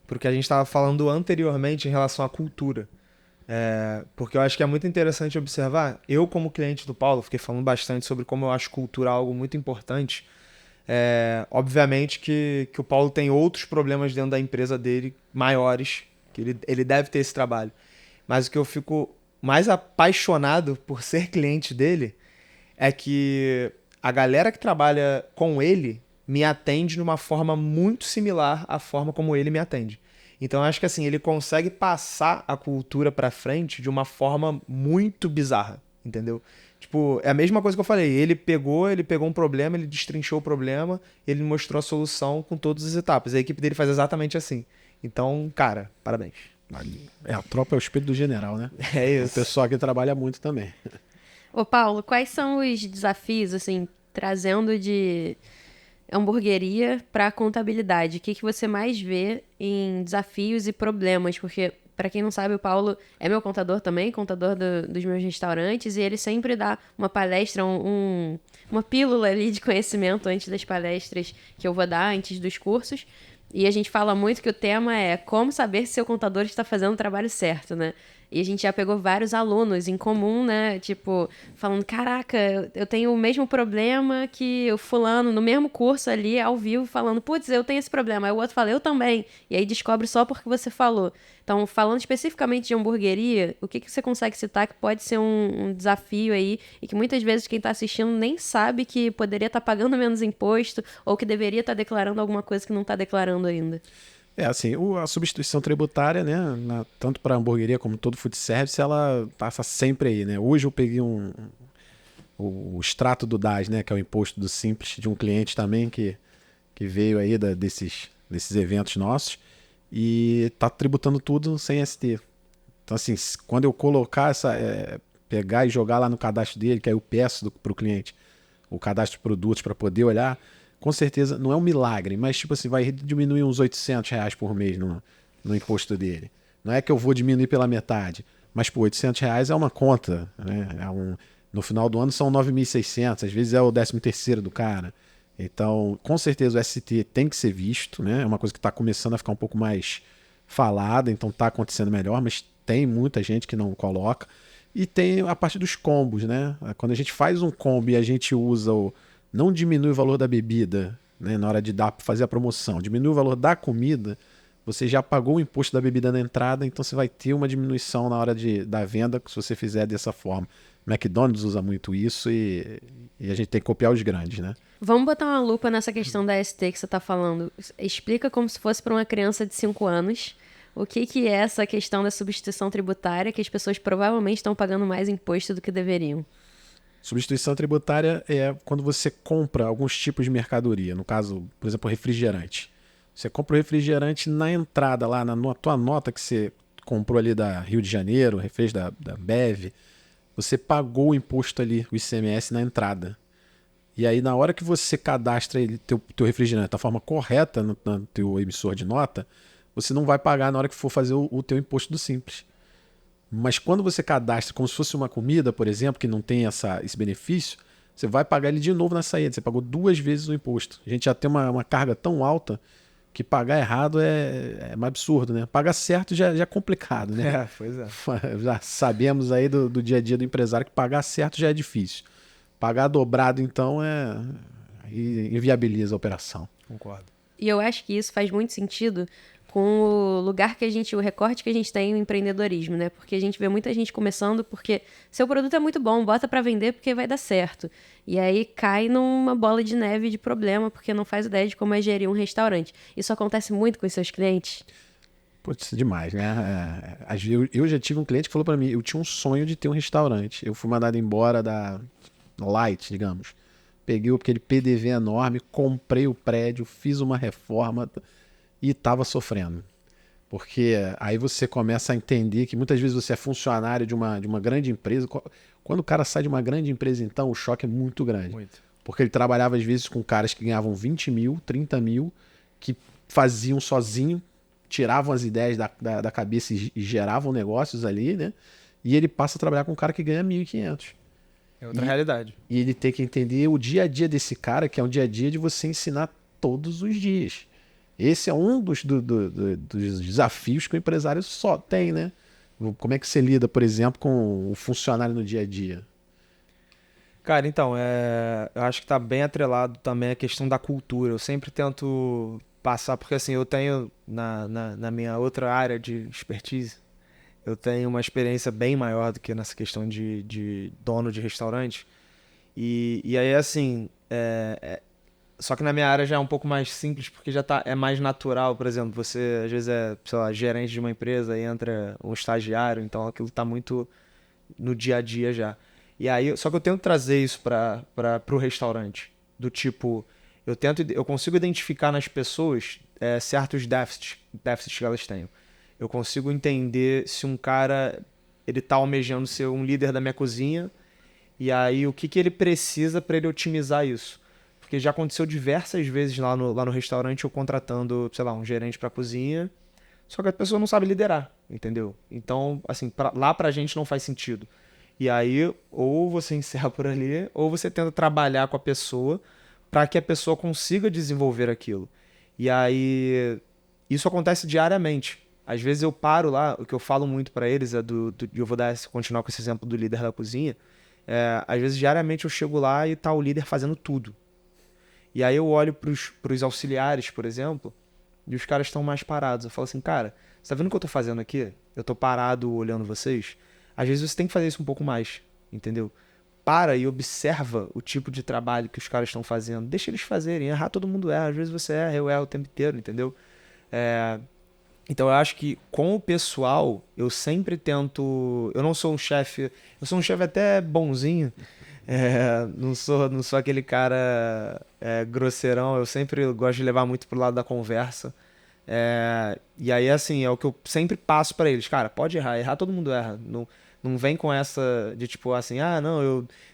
B: porque a gente estava falando anteriormente em relação à cultura. Porque eu acho que é muito interessante observar. Eu, como cliente do Paulo, fiquei falando bastante sobre como eu acho cultura algo muito importante. Obviamente que o Paulo tem outros problemas dentro da empresa dele, maiores, que ele deve ter esse trabalho. Mas o que eu fico mais apaixonado por ser cliente dele é que a galera que trabalha com ele me atende de uma forma muito similar à forma como ele me atende. Então, eu acho que assim, ele consegue passar a cultura pra frente de uma forma muito bizarra, entendeu? Tipo, é a mesma coisa que eu falei. Ele pegou um problema, ele destrinchou o problema, ele mostrou a solução com todas as etapas. A equipe dele faz exatamente assim. Então, cara, parabéns.
C: A tropa é o espelho do general, né?
B: É isso.
C: O pessoal aqui trabalha muito também.
A: Ô, Paulo, quais são os desafios, assim, trazendo de hamburgueria para contabilidade? O que você mais vê em desafios e problemas? Porque, para quem não sabe, o Paulo é meu contador também, contador dos meus restaurantes, e ele sempre dá uma palestra, uma pílula ali de conhecimento antes das palestras que eu vou dar, antes dos cursos. E a gente fala muito que o tema é como saber se seu contador está fazendo o trabalho certo, né? E a gente já pegou vários alunos em comum, né? Tipo, falando, caraca, eu tenho o mesmo problema que o fulano, no mesmo curso ali, ao vivo, falando, putz, eu tenho esse problema. Aí o outro fala, eu também. E aí descobre só porque você falou. Então, falando especificamente de hamburgueria, o que você consegue citar que pode ser um desafio aí e que muitas vezes quem está assistindo nem sabe que poderia estar pagando menos imposto ou que deveria estar declarando alguma coisa que não está declarando ainda?
C: Assim, a substituição tributária, né, tanto para a hamburgueria como todo food service, ela passa sempre aí, né? Hoje eu peguei o extrato do DAS, né, que é o imposto do Simples, de um cliente também que veio aí desses eventos nossos e tá tributando tudo sem ST. Então, assim, quando eu colocar pegar e jogar lá no cadastro dele, que aí eu peço para o cliente o cadastro de produtos para poder olhar, com certeza, não é um milagre, mas tipo assim, vai diminuir uns R$800 por mês no imposto dele. Não é que eu vou diminuir pela metade, mas pô, R$800 é uma conta, né? No final do ano são 9.600, às vezes é o 13º do cara. Então, com certeza o ST tem que ser visto, né? É uma coisa que está começando a ficar um pouco mais falada, então está acontecendo melhor, mas tem muita gente que não coloca. E tem a parte dos combos, né? Quando a gente faz um combo e a gente usa não diminui o valor da bebida, né, na hora de fazer a promoção, diminui o valor da comida, você já pagou o imposto da bebida na entrada, então você vai ter uma diminuição na hora da venda se você fizer dessa forma. McDonald's usa muito isso e a gente tem que copiar os grandes, né?
A: Vamos botar uma lupa nessa questão da ST que você está falando. Explica como se fosse para uma criança de 5 anos O que é essa questão da substituição tributária, que as pessoas provavelmente estão pagando mais imposto do que deveriam?
C: Substituição tributária é quando você compra alguns tipos de mercadoria, no caso, por exemplo, refrigerante. Você compra o refrigerante na entrada, lá na tua nota que você comprou ali da Rio de Janeiro, refresco da Bev, você pagou o imposto ali, o ICMS, na entrada. E aí, na hora que você cadastra ele, teu refrigerante da forma correta no teu emissor de nota, você não vai pagar na hora que for fazer o teu imposto do Simples. Mas quando você cadastra como se fosse uma comida, por exemplo, que não tem esse benefício, você vai pagar ele de novo na saída. Você pagou 2 vezes o imposto. A gente já tem uma carga tão alta que pagar errado é um absurdo, né? Pagar certo já é complicado, né?
B: Pois é.
C: Já sabemos aí do dia a dia do empresário que pagar certo já é difícil. Pagar dobrado, então, inviabiliza a operação.
B: Concordo.
A: E eu acho que isso faz muito sentido com o lugar que o recorte que a gente tem no empreendedorismo, né? Porque a gente vê muita gente começando porque seu produto é muito bom, bota pra vender porque vai dar certo. E aí cai numa bola de neve de problema porque não faz ideia de como é gerir um restaurante. Isso acontece muito com os seus clientes?
C: Putz, demais, né? Eu já tive um cliente que falou pra mim, eu tinha um sonho de ter um restaurante. Eu fui mandado embora da Light, digamos. Peguei aquele PDV enorme, comprei o prédio, fiz uma reforma e estava sofrendo. Porque aí você começa a entender que muitas vezes você é funcionário de uma grande empresa. Quando o cara sai de uma grande empresa, então, o choque é muito grande.
B: Muito.
C: Porque ele trabalhava, às vezes, com caras que ganhavam 20 mil, 30 mil, que faziam sozinho, tiravam as ideias da cabeça e geravam negócios ali, né? E ele passa a trabalhar com um cara que ganha 1.500.
B: É outra realidade.
C: E ele tem que entender o dia a dia desse cara, que é um dia a dia de você ensinar todos os dias. Esse é um dos desafios que o empresário só tem, né? Como é que você lida, por exemplo, com o funcionário no dia a dia?
B: Cara, então, eu acho que tá bem atrelado também a questão da cultura. Eu sempre tento passar, porque assim, eu tenho na minha outra área de expertise, eu tenho uma experiência bem maior do que nessa questão de dono de restaurante. E aí, assim, só que na minha área já é um pouco mais simples, porque é mais natural. Por exemplo, você às vezes sei lá, gerente de uma empresa e entra um estagiário, então aquilo tá muito no dia a dia já. E aí, só que eu tento trazer isso para o restaurante, do tipo, eu consigo identificar nas pessoas certos déficits que elas têm. Eu consigo entender se um cara ele tá almejando ser um líder da minha cozinha, e aí o que ele precisa para ele otimizar isso. Porque já aconteceu diversas vezes lá no restaurante eu contratando, sei lá, um gerente para cozinha, só que a pessoa não sabe liderar, entendeu? Então, assim, lá pra gente não faz sentido. E aí, ou você encerra por ali, ou você tenta trabalhar com a pessoa para que a pessoa consiga desenvolver aquilo. E aí, isso acontece diariamente. Às vezes eu paro lá, o que eu falo muito para eles eu vou continuar com esse exemplo do líder da cozinha. Às vezes, diariamente eu chego lá e tá o líder fazendo tudo. E aí eu olho pros auxiliares, por exemplo, e os caras estão mais parados. Eu falo assim, cara, você tá vendo o que eu tô fazendo aqui? Eu tô parado olhando vocês. Às vezes você tem que fazer isso um pouco mais, entendeu? Para e observa o tipo de trabalho que os caras estão fazendo. Deixa eles fazerem. Errar todo mundo erra. Às vezes você erra, eu erro o tempo inteiro, entendeu? Então eu acho que com o pessoal, eu sempre tento... Eu não sou um chefe... Eu sou um chefe até bonzinho. Não sou aquele cara grosseirão. Eu sempre gosto de levar muito pro lado da conversa. E aí, assim, é o que eu sempre passo pra eles. Cara, pode errar todo mundo erra. Não vem com essa de tipo assim,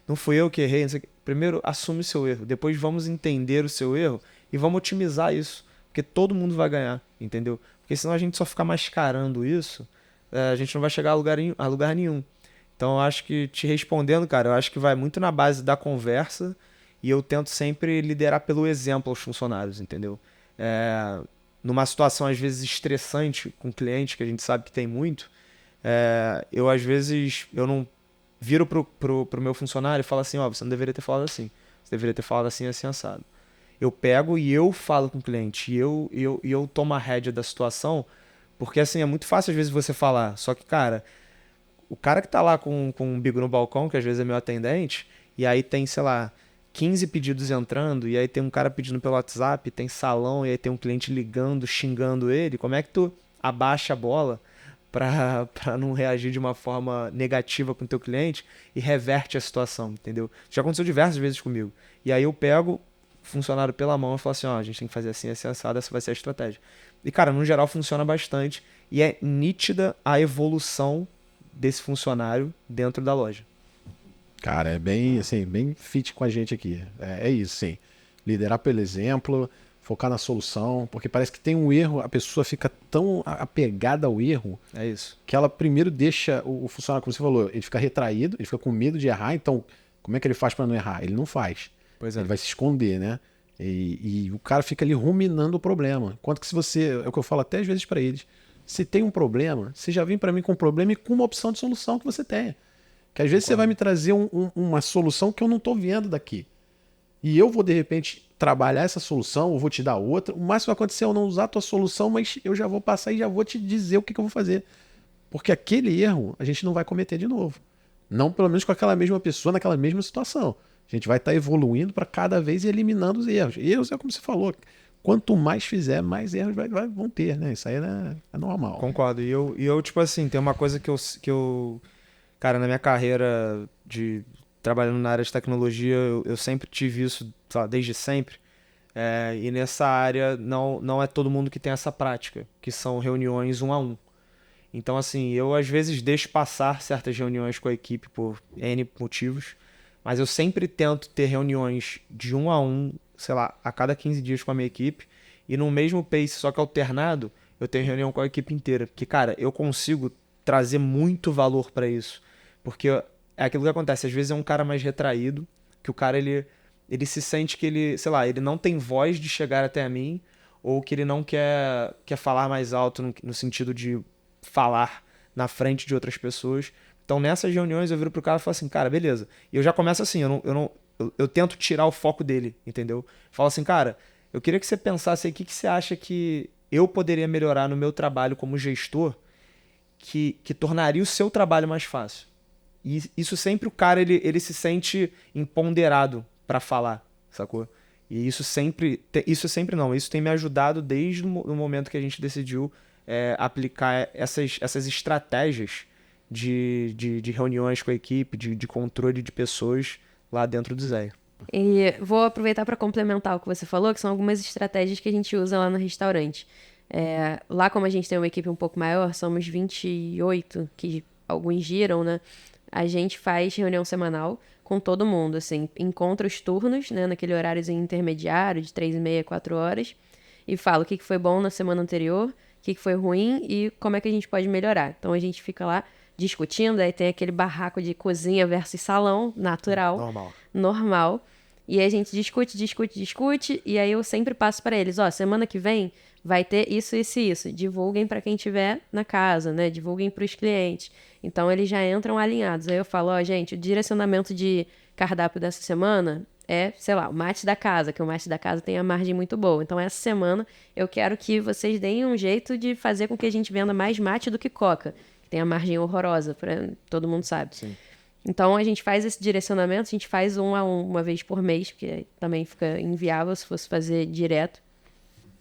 B: não fui eu que errei. Não sei o quê. Primeiro, assume o seu erro. Depois vamos entender o seu erro e vamos otimizar isso. Porque todo mundo vai ganhar, entendeu? Porque senão a gente só ficar mascarando isso, a gente não vai chegar a lugar nenhum. Então, eu acho que, te respondendo, cara, eu acho que vai muito na base da conversa e eu tento sempre liderar pelo exemplo aos funcionários, entendeu? Numa situação, às vezes, estressante com cliente, que a gente sabe que tem muito, eu, às vezes, eu não viro pro meu funcionário e falo assim, você não deveria ter falado assim, você deveria ter falado assim, assim, assado. Eu pego e eu falo com o cliente, e eu tomo a rédea da situação, porque, assim, é muito fácil, às vezes, você falar, só que, cara... O cara que tá lá com um bico no balcão, que às vezes é meu atendente, e aí tem, sei lá, 15 pedidos entrando, e aí tem um cara pedindo pelo WhatsApp, tem salão, e aí tem um cliente ligando, xingando ele, como é que tu abaixa a bola para não reagir de uma forma negativa com o teu cliente e reverte a situação, entendeu? Já aconteceu diversas vezes comigo. E aí eu pego o funcionário pela mão e falo assim, ó, a gente tem que fazer assim, assim, assado, essa vai ser a estratégia. E, cara, no geral funciona bastante e é nítida a evolução desse funcionário dentro da loja.
C: Cara, é bem, assim, bem fit com a gente aqui. É isso, sim. Liderar pelo exemplo, focar na solução, porque parece que tem um erro, a pessoa fica tão apegada ao erro
B: É isso.
C: que ela primeiro deixa o funcionário, como você falou, ele fica retraído, ele fica com medo de errar, então como é que ele faz para não errar? Ele não faz.
B: Pois é.
C: Ele vai se esconder, né? E o cara fica ali ruminando o problema. Enquanto que se você, é o que eu falo até às vezes para eles, se tem um problema, você já vem para mim com um problema e com uma opção de solução que você tenha. Que às vezes você vai me trazer uma solução que eu não estou vendo daqui. E eu vou, de repente, trabalhar essa solução, ou vou te dar outra. O máximo vai acontecer é eu não usar a tua solução, mas eu já vou passar e já vou te dizer o que eu vou fazer. Porque aquele erro a gente não vai cometer de novo. Não pelo menos com aquela mesma pessoa, naquela mesma situação. A gente vai estar evoluindo para cada vez ir eliminando os erros. Erros é como você falou. Quanto mais fizer, mais erros vão ter, né? Isso aí é normal.
B: Concordo. E eu, tipo assim, tem uma coisa que eu cara, na minha carreira de trabalhando na área de tecnologia, eu sempre tive isso, sei lá, desde sempre. E nessa área não é todo mundo que tem essa prática, que são reuniões 1 a 1. Então, assim, eu às vezes deixo passar certas reuniões com a equipe por N motivos, mas eu sempre tento ter reuniões de 1 a 1, sei lá, a cada 15 dias com a minha equipe, e no mesmo pace, só que alternado, eu tenho reunião com a equipe inteira. Porque, cara, eu consigo trazer muito valor para isso. Porque é aquilo que acontece, às vezes é um cara mais retraído, que o cara, ele se sente que ele, sei lá, ele não tem voz de chegar até a mim, ou que ele não quer falar mais alto no sentido de falar na frente de outras pessoas. Então, nessas reuniões, eu viro pro cara e falo assim, cara, beleza. E eu já começo assim, eu tento tirar o foco dele, entendeu? Falo assim, cara, eu queria que você pensasse aí, o que você acha que eu poderia melhorar no meu trabalho como gestor que tornaria o seu trabalho mais fácil? E isso sempre o cara, ele se sente empoderado para falar, sacou? E isso tem me ajudado desde o momento que a gente decidiu aplicar essas estratégias de reuniões com a equipe, de controle de pessoas lá dentro do Zé.
A: E vou aproveitar para complementar o que você falou, que são algumas estratégias que a gente usa lá no restaurante. Lá, como a gente tem uma equipe um pouco maior, somos 28, que alguns giram, né? A gente faz reunião semanal com todo mundo, assim, encontra os turnos, né, naquele horáriozinho intermediário de 3h30, 4 horas, e fala o que foi bom na semana anterior, o que foi ruim e como é que a gente pode melhorar. Então a gente fica lá discutindo, aí tem aquele barraco de cozinha versus salão, natural, normal. E aí a gente discute, e aí eu sempre passo para eles, semana que vem vai ter isso, isso e isso. Divulguem para quem estiver na casa, né? Divulguem para os clientes. Então eles já entram alinhados. Aí eu falo, gente, o direcionamento de cardápio dessa semana é, sei lá, o mate da casa, que o mate da casa tem a margem muito boa. Então essa semana eu quero que vocês deem um jeito de fazer com que a gente venda mais mate do que coca, que tem a margem horrorosa, todo mundo sabe.
B: Sim.
A: Então a gente faz esse direcionamento, a gente faz 1 a 1 uma vez por mês, porque também fica inviável se fosse fazer direto.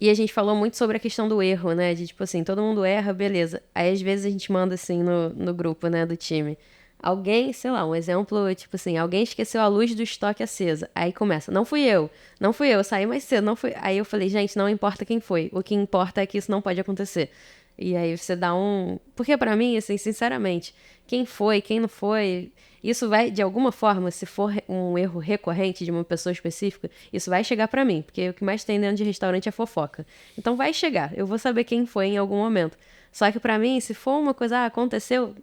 A: E a gente falou muito sobre a questão do erro, né? De tipo assim, todo mundo erra, beleza. Aí às vezes a gente manda assim no grupo, né, do time. Alguém, sei lá, um exemplo, tipo assim, alguém esqueceu a luz do estoque acesa. Aí começa, não fui eu, saí mais cedo, não fui. Aí eu falei, gente, não importa quem foi. O que importa é que isso não pode acontecer. E aí você dá Porque pra mim, assim, sinceramente, quem foi, quem não foi, isso vai, de alguma forma, se for um erro recorrente de uma pessoa específica, isso vai chegar pra mim, porque o que mais tem dentro de restaurante é fofoca. Então vai chegar, eu vou saber quem foi em algum momento. Só que pra mim, se for uma coisa, aconteceu,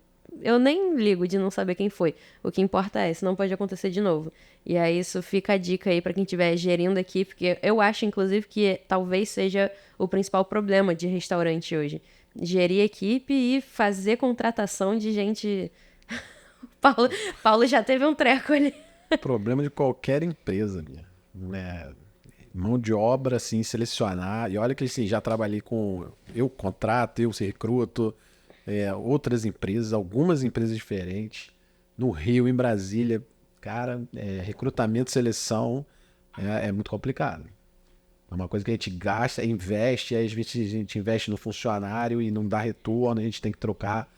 A: eu nem ligo de não saber quem foi. O que importa é, isso não pode acontecer de novo. E aí isso fica a dica aí pra quem estiver gerindo aqui, porque eu acho, inclusive, que talvez seja o principal problema de restaurante hoje. Gerir equipe e fazer contratação de gente... Paulo já teve um treco ali.
C: Problema de qualquer empresa, né? Mão de obra, assim, selecionar. E olha que assim, já trabalhei com... Eu contrato, eu recruto, outras empresas, algumas empresas diferentes. No Rio, em Brasília, cara, recrutamento, seleção é muito complicado. É uma coisa que a gente gasta, investe, aí às vezes a gente investe no funcionário e não dá retorno, a gente tem que trocar.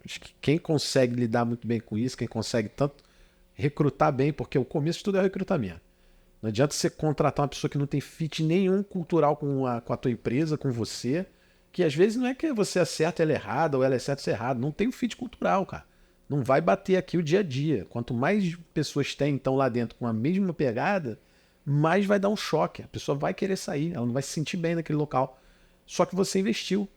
C: Acho que quem consegue lidar muito bem com isso, quem consegue tanto recrutar bem, porque o começo de tudo é o recrutamento. Não adianta você contratar uma pessoa que não tem fit nenhum cultural com a tua empresa, com você, que às vezes não é que você acerta ela errada ou ela acerta você errado, não tem um fit cultural, cara. Não vai bater aqui o dia a dia. Quanto mais pessoas tem, então, lá dentro com a mesma pegada, mais vai dar um choque. A pessoa vai querer sair, ela não vai se sentir bem naquele local. Só que você investiu.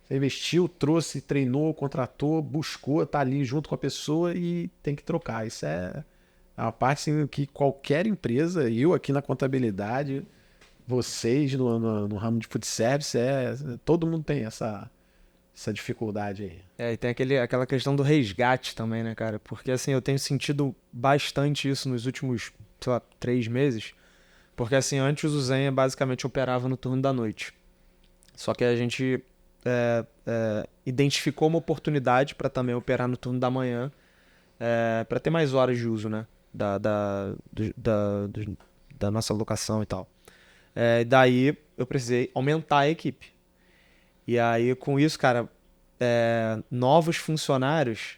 C: Você investiu, trouxe, treinou, contratou, buscou, tá ali junto com a pessoa e tem que trocar. Isso é uma parte assim, que qualquer empresa, eu aqui na contabilidade, vocês no ramo de food service, todo mundo tem essa dificuldade aí.
B: E tem aquela questão do resgate também, né, cara? Porque, assim, eu tenho sentido bastante isso nos últimos, sei lá, 3 meses. Porque, assim, antes o Zenha basicamente operava no turno da noite. Só que a gente identificou uma oportunidade para também operar no turno da manhã, para ter mais horas de uso, né? Da nossa locação e tal. Daí eu precisei aumentar a equipe. E aí, com isso, cara, novos funcionários,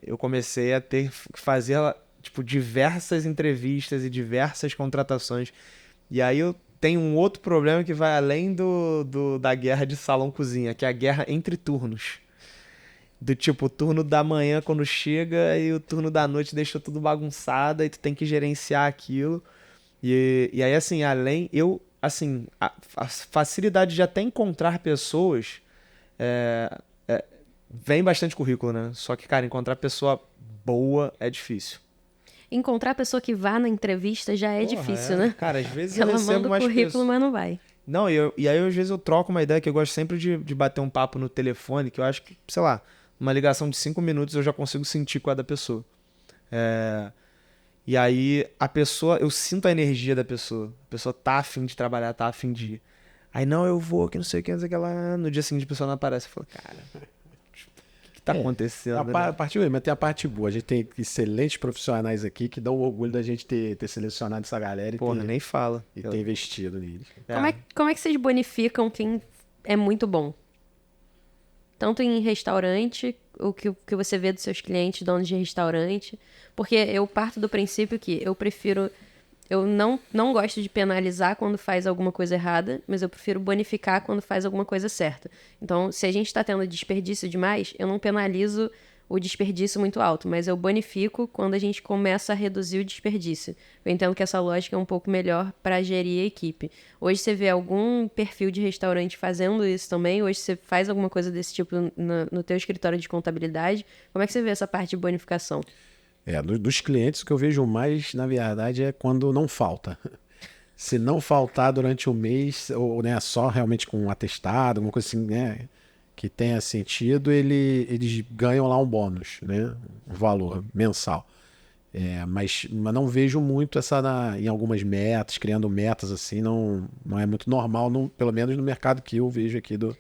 B: eu comecei a ter que fazer tipo, diversas entrevistas e diversas contratações. E aí eu tenho um outro problema que vai além da guerra de salão-cozinha, que é a guerra entre turnos. Do tipo, o turno da manhã quando chega e o turno da noite deixa tudo bagunçado e tu tem que gerenciar aquilo. E aí, assim, a facilidade de até encontrar pessoas vem bastante currículo, né? Só que, cara, encontrar pessoa boa é difícil.
A: Encontrar a pessoa que vá na entrevista já é difícil, né?
B: Cara, às vezes eu
A: Ela
B: recebo
A: manda o
B: umas
A: currículo,
B: pessoas...
A: mas não vai.
B: Não, e aí às vezes eu troco uma ideia que eu gosto sempre de bater um papo no telefone, que eu acho que, sei lá, uma ligação de 5 minutos eu já consigo sentir qual é da pessoa. E aí a pessoa, eu sinto a energia da pessoa. A pessoa tá afim de trabalhar, tá afim de ir. Aí não, eu vou, que não sei o que, não sei o que lá. No dia seguinte a pessoa não aparece. Eu falo, cara, o que tá acontecendo?
C: A parte ruim, mas tem a parte boa. A gente tem excelentes profissionais aqui que dão orgulho da gente ter selecionado essa galera
B: Porra, nem fala.
C: E ter investido neles.
A: Como é que vocês bonificam quem é muito bom? Tanto em restaurante, o que você vê dos seus clientes, donos de restaurante. Porque eu parto do princípio que eu não gosto de penalizar quando faz alguma coisa errada, mas eu prefiro bonificar quando faz alguma coisa certa. Então, se a gente está tendo desperdício demais, eu não penalizo o desperdício muito alto, mas eu bonifico quando a gente começa a reduzir o desperdício. Eu entendo que essa lógica é um pouco melhor para gerir a equipe. Hoje você vê algum perfil de restaurante fazendo isso também? Hoje você faz alguma coisa desse tipo no teu escritório de contabilidade? Como é que você vê essa parte de bonificação?
C: Dos clientes, o que eu vejo mais, na verdade, é quando não falta. Se não faltar durante o mês, ou né, só realmente com um atestado, alguma coisa assim, né, que tenha sentido, eles ganham lá um bônus, né, um valor mensal. Mas não vejo muito em algumas metas, criando metas assim, não é muito normal, pelo menos no mercado que eu vejo aqui dos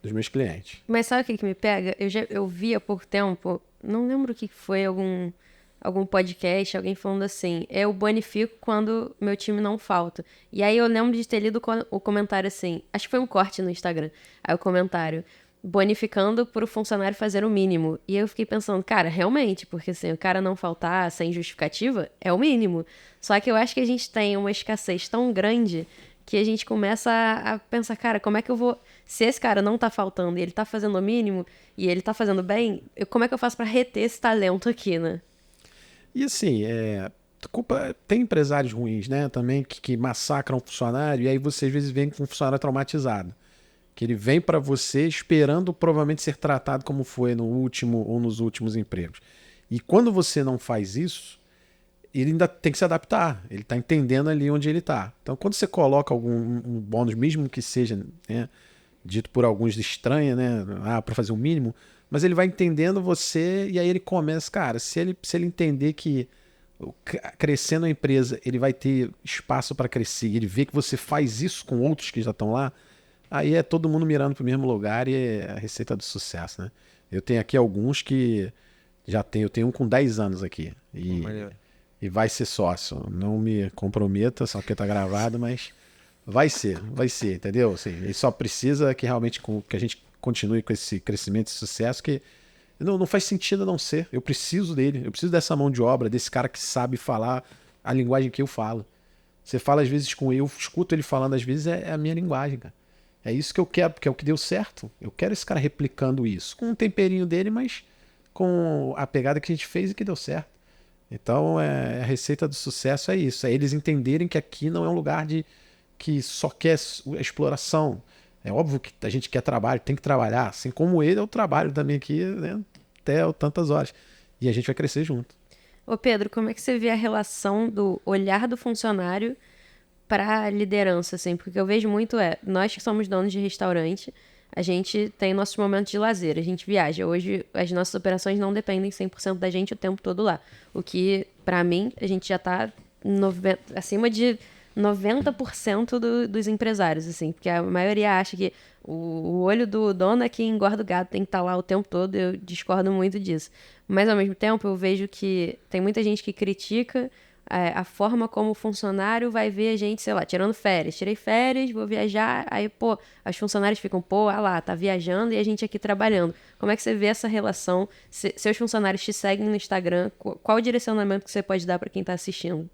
C: meus clientes.
A: Mas sabe o que me pega? Eu vi há pouco tempo, não lembro o que foi, algum podcast, alguém falando assim, eu bonifico quando meu time não falta. E aí eu lembro de ter lido o comentário assim, acho que foi um corte no Instagram, aí o comentário, bonificando pro funcionário fazer o mínimo. E eu fiquei pensando, cara, realmente, porque assim, o cara não faltar sem justificativa é o mínimo. Só que eu acho que a gente tem uma escassez tão grande que a gente começa a pensar, cara, como é que eu vou... Se esse cara não tá faltando e ele tá fazendo o mínimo e ele tá fazendo bem, como é que eu faço pra reter esse talento aqui, né?
C: E assim, tem empresários ruins, né, também, que massacram o funcionário, e aí você às vezes vem com um funcionário traumatizado. Que ele vem para você esperando provavelmente ser tratado como foi no último ou nos últimos empregos. E quando você não faz isso, ele ainda tem que se adaptar. Ele está entendendo ali onde ele está. Então, quando você coloca um bônus, mesmo que seja, né, dito por alguns estranha, né, para fazer o mínimo, mas ele vai entendendo você e aí ele começa, cara, se ele entender que crescendo a empresa, ele vai ter espaço para crescer, e ele vê que você faz isso com outros que já estão lá, aí é todo mundo mirando para o mesmo lugar e é a receita do sucesso, né? Eu tenho aqui alguns que eu tenho um com 10 anos aqui. e vai ser sócio. Não me comprometa, só porque tá gravado, mas vai ser, entendeu? Assim, ele só precisa que realmente que a gente continue com esse crescimento e sucesso que não faz sentido não ser. Eu preciso dele, eu preciso dessa mão de obra, desse cara que sabe falar a linguagem que eu falo. Você fala às vezes com eu escuto ele falando, às vezes é a minha linguagem, cara. É isso que eu quero, porque é o que deu certo. Eu quero esse cara replicando isso, com um temperinho dele, mas com a pegada que a gente fez e que deu certo. Então, a receita do sucesso é isso. É eles entenderem que aqui não é um lugar que só quer exploração. É óbvio que a gente quer trabalho, tem que trabalhar. Assim como ele, eu trabalho também aqui, né, até tantas horas. E a gente vai crescer junto.
A: Ô Pedro, como é que você vê a relação do olhar do funcionário para a liderança, assim? Porque eu vejo muito nós que somos donos de restaurante, a gente tem nossos momentos de lazer, a gente viaja. Hoje, as nossas operações não dependem 100% da gente o tempo todo lá. O que, para mim, a gente já tá acima de 90% dos empresários, assim. Porque a maioria acha que o olho do dono é que engorda o gado, tem que estar lá o tempo todo. Eu discordo muito disso. Mas, ao mesmo tempo, eu vejo que tem muita gente que critica a forma como o funcionário vai ver a gente, sei lá, tirando férias. Tirei férias, vou viajar, aí, pô, os funcionários ficam, pô, ah lá, tá viajando e a gente aqui trabalhando. Como é que você vê essa relação? Seus funcionários te seguem no Instagram, qual o direcionamento que você pode dar para quem tá assistindo?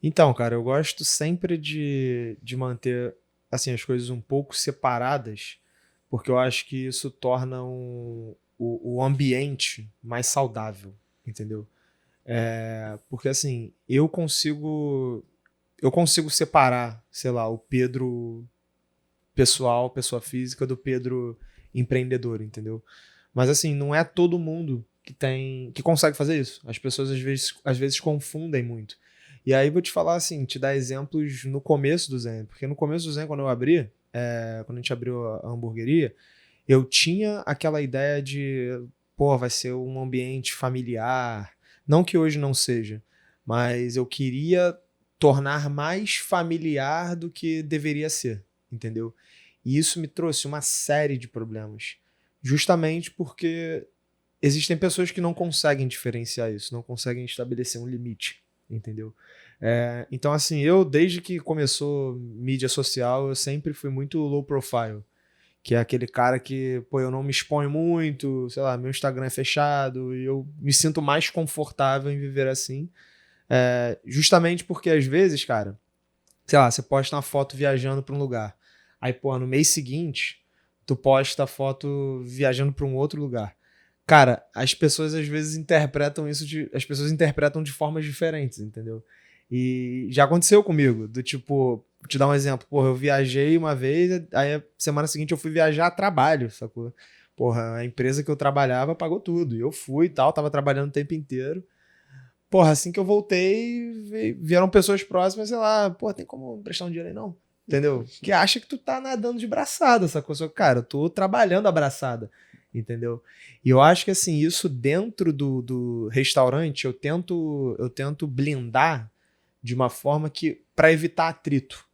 B: Então, cara, eu gosto sempre de manter assim, as coisas um pouco separadas, porque eu acho que isso torna o ambiente mais saudável, entendeu? Porque assim, eu consigo separar, sei lá, o Pedro pessoal, pessoa física, do Pedro empreendedor, entendeu? Mas assim, não é todo mundo que consegue fazer isso. As pessoas às vezes confundem muito. E aí vou te falar assim, te dar exemplos no começo do Zen, porque no começo do Zen, quando eu abri, quando a gente abriu a hamburgueria, eu tinha aquela ideia de, pô, vai ser um ambiente familiar. Não que hoje não seja, mas eu queria tornar mais familiar do que deveria ser, entendeu? E isso me trouxe uma série de problemas. Justamente porque existem pessoas que não conseguem diferenciar isso, não conseguem estabelecer um limite, entendeu? Então, assim, desde que começou mídia social, eu sempre fui muito low profile, que é aquele cara que, pô, eu não me exponho muito, sei lá, meu Instagram é fechado, e eu me sinto mais confortável em viver assim, justamente porque às vezes, cara, sei lá, você posta uma foto viajando para um lugar, aí, pô, no mês seguinte, tu posta a foto viajando para um outro lugar. Cara, as pessoas às vezes as pessoas interpretam de formas diferentes, entendeu? E já aconteceu comigo, do tipo, vou te dar um exemplo, porra, eu viajei uma vez, aí a semana seguinte eu fui viajar a trabalho, sacou? Porra, a empresa que eu trabalhava pagou tudo, e eu fui e tal, tava trabalhando o tempo inteiro. Porra, assim que eu voltei, vieram pessoas próximas, sei lá, porra, tem como emprestar um dinheiro aí não? Entendeu? Que acha que tu tá nadando de braçada, sacou? Só que, cara, eu tô trabalhando abraçada, entendeu? E eu acho que, assim, isso dentro do restaurante, eu tento blindar de uma forma que para evitar atrito,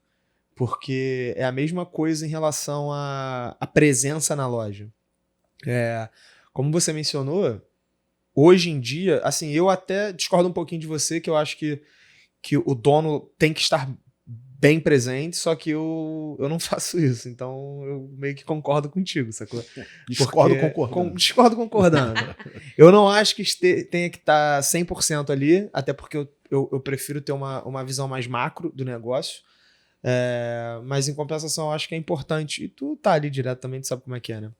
B: porque é a mesma coisa em relação à presença na loja. Como você mencionou, hoje em dia, assim, eu até discordo um pouquinho de você, que eu acho que o dono tem que estar bem presente, só que eu não faço isso, então eu meio que concordo contigo, sacou? Discordo concordando. Eu não acho que tenha que estar 100% ali, até porque eu prefiro ter uma visão mais macro do negócio, mas em compensação eu acho que é importante, e tu tá ali direto também, tu sabe como é que é, né?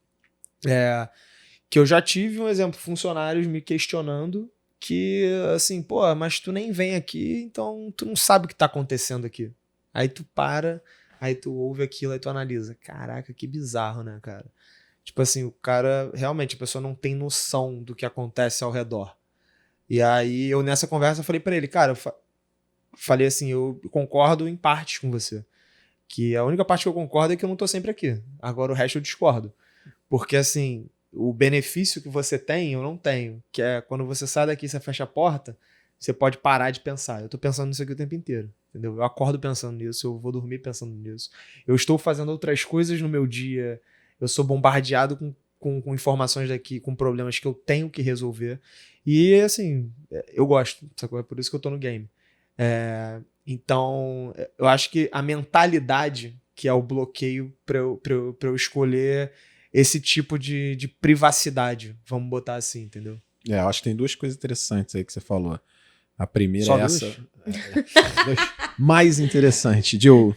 B: Que eu já tive um exemplo, funcionários me questionando que, assim, pô, mas tu nem vem aqui, então tu não sabe o que tá acontecendo aqui. Aí tu para, aí tu ouve aquilo, aí tu analisa. Caraca, que bizarro, né, cara? Tipo assim, o cara, realmente, a pessoa não tem noção do que acontece ao redor. E aí eu, nessa conversa, falei pra ele, cara, falei assim, eu concordo em partes com você. Que a única parte que eu concordo é que eu não tô sempre aqui. Agora o resto eu discordo. Porque, assim, o benefício que você tem, eu não tenho. Que é quando você sai daqui e você fecha a porta, você pode parar de pensar. Eu tô pensando nisso aqui o tempo inteiro, entendeu? Eu acordo pensando nisso, eu vou dormir pensando nisso. Eu estou fazendo outras coisas no meu dia, eu sou bombardeado com com informações daqui, com problemas que eu tenho que resolver. E, assim, eu gosto, sacou? É por isso que eu tô no game. Então, eu acho que a mentalidade que é o bloqueio pra eu escolher esse tipo de privacidade, vamos botar assim, entendeu?
C: Eu acho que tem duas coisas interessantes aí que você falou. A primeira
B: Só
C: é
B: duas?
C: essa. Mais interessante de eu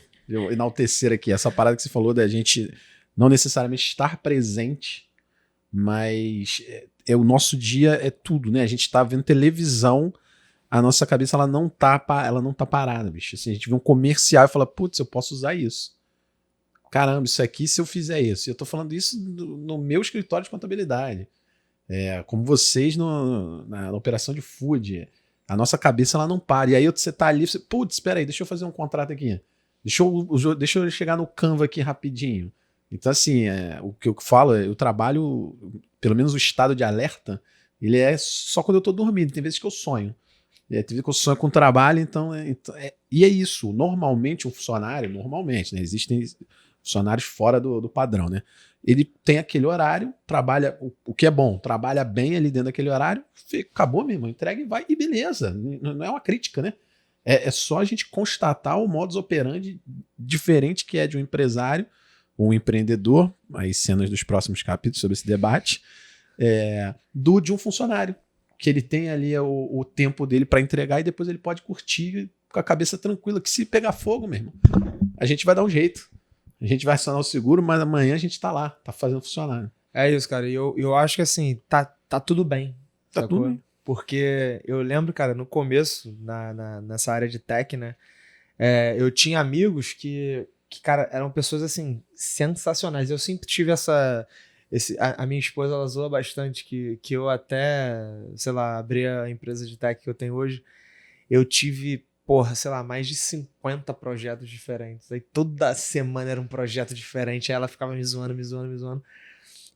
C: enaltecer aqui. Essa parada que você falou da gente não necessariamente estar presente, mas o nosso dia é tudo, né? A gente tá vendo televisão, a nossa cabeça ela não tá parada, bicho. Assim, a gente vê um comercial e fala, putz, eu posso usar isso. Caramba, isso aqui, se eu fizer isso. E eu tô falando isso no meu escritório de contabilidade. Como vocês na operação de food. A nossa cabeça ela não para. E aí você tá ali, você, putz, espera aí, deixa eu fazer um contrato aqui. Deixa eu chegar no Canva aqui rapidinho. Então, assim, o que eu falo, eu trabalho, pelo menos o estado de alerta, ele é só quando eu tô dormindo. Tem vezes que eu sonho. Tem vezes que eu sonho com trabalho, e é isso. Normalmente, um funcionário, né? Existem funcionários fora do padrão, né? Ele tem aquele horário, trabalha, o que é bom, trabalha bem ali dentro daquele horário, acabou, meu irmão, entrega e vai, e beleza. Não é uma crítica, né? É só a gente constatar o modus operandi diferente que é de um empresário ou um empreendedor, aí cenas dos próximos capítulos sobre esse debate, de um funcionário, que ele tem ali o tempo dele para entregar e depois ele pode curtir com a cabeça tranquila, que se pegar fogo, meu irmão, a gente vai dar um jeito. A gente vai acionar o seguro, mas amanhã a gente tá lá, tá fazendo funcionar.
B: É isso, cara. E eu acho que, assim, tá tudo bem.
C: Tá
B: sacou?
C: tudo bem.
B: Porque eu lembro, cara, no começo, nessa área de tech, né? Eu tinha amigos que, cara, eram pessoas, assim, sensacionais. Eu sempre tive a minha esposa, ela zoa bastante que eu até, sei lá, abri a empresa de tech que eu tenho hoje. Eu tive, sei lá, mais de 50 projetos diferentes. Aí toda semana era um projeto diferente. Aí ela ficava me zoando.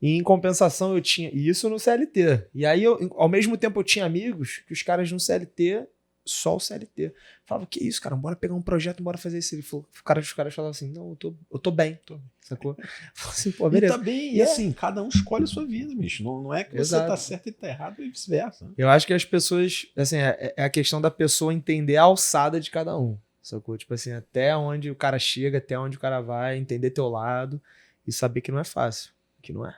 B: E em compensação eu tinha... E isso no CLT. E aí, ao mesmo tempo, eu tinha amigos que os caras no CLT... Só o CLT. Falava, que isso, cara? Bora pegar um projeto, bora fazer isso. Ele falou, os caras falavam assim, não, eu tô bem. Sacou? Falei assim, pô, beleza.
C: E tá bem, e assim, cada um escolhe a sua vida, bicho. Não é que
B: Exato.
C: você tá certo e tá errado e vice-versa.
B: Eu acho que as pessoas, assim, é a questão da pessoa entender a alçada de cada um. Sacou? Tipo assim, até onde o cara chega, até onde o cara vai, entender teu lado e saber que não é fácil. Que não é.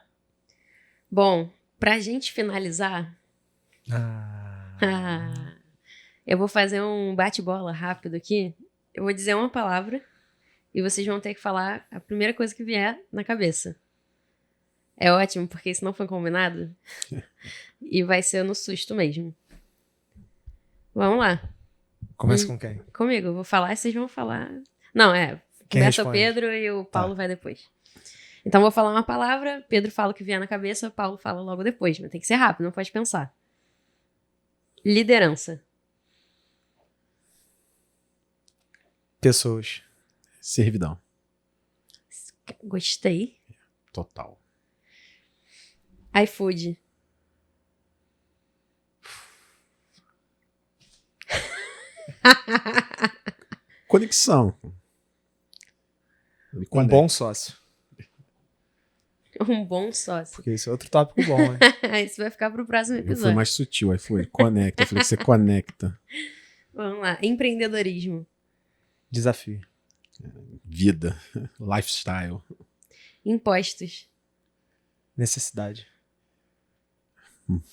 A: Bom, pra gente finalizar... eu vou fazer um bate-bola rápido aqui. Eu vou dizer uma palavra e vocês vão ter que falar a primeira coisa que vier na cabeça. É ótimo, porque isso não foi combinado. E vai ser no susto mesmo. Vamos lá.
B: Começa com quem?
A: Comigo. Eu vou falar e vocês vão falar... Não,
B: Quem
A: começa o
B: responde?
A: Pedro e o Paulo vai depois. Então, eu vou falar uma palavra, Pedro fala o que vier na cabeça, Paulo fala logo depois. Mas tem que ser rápido, não pode pensar. Liderança.
B: Pessoas.
C: Servidão.
A: Gostei.
C: Total.
A: iFood.
C: Conexão.
B: Um bom sócio.
A: Um bom sócio.
B: Porque esse é outro tópico bom, hein?
A: Isso vai ficar pro próximo
C: Eu fui
A: episódio.
C: mais sutil, aí foi. Conecta. Eu falei que você conecta.
A: Vamos lá. Empreendedorismo.
B: Desafio.
C: Vida. Lifestyle.
A: Impostos.
B: Necessidade.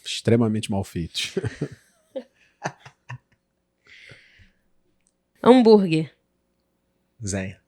C: Extremamente mal feitos.
A: Hambúrguer.
B: Zenha.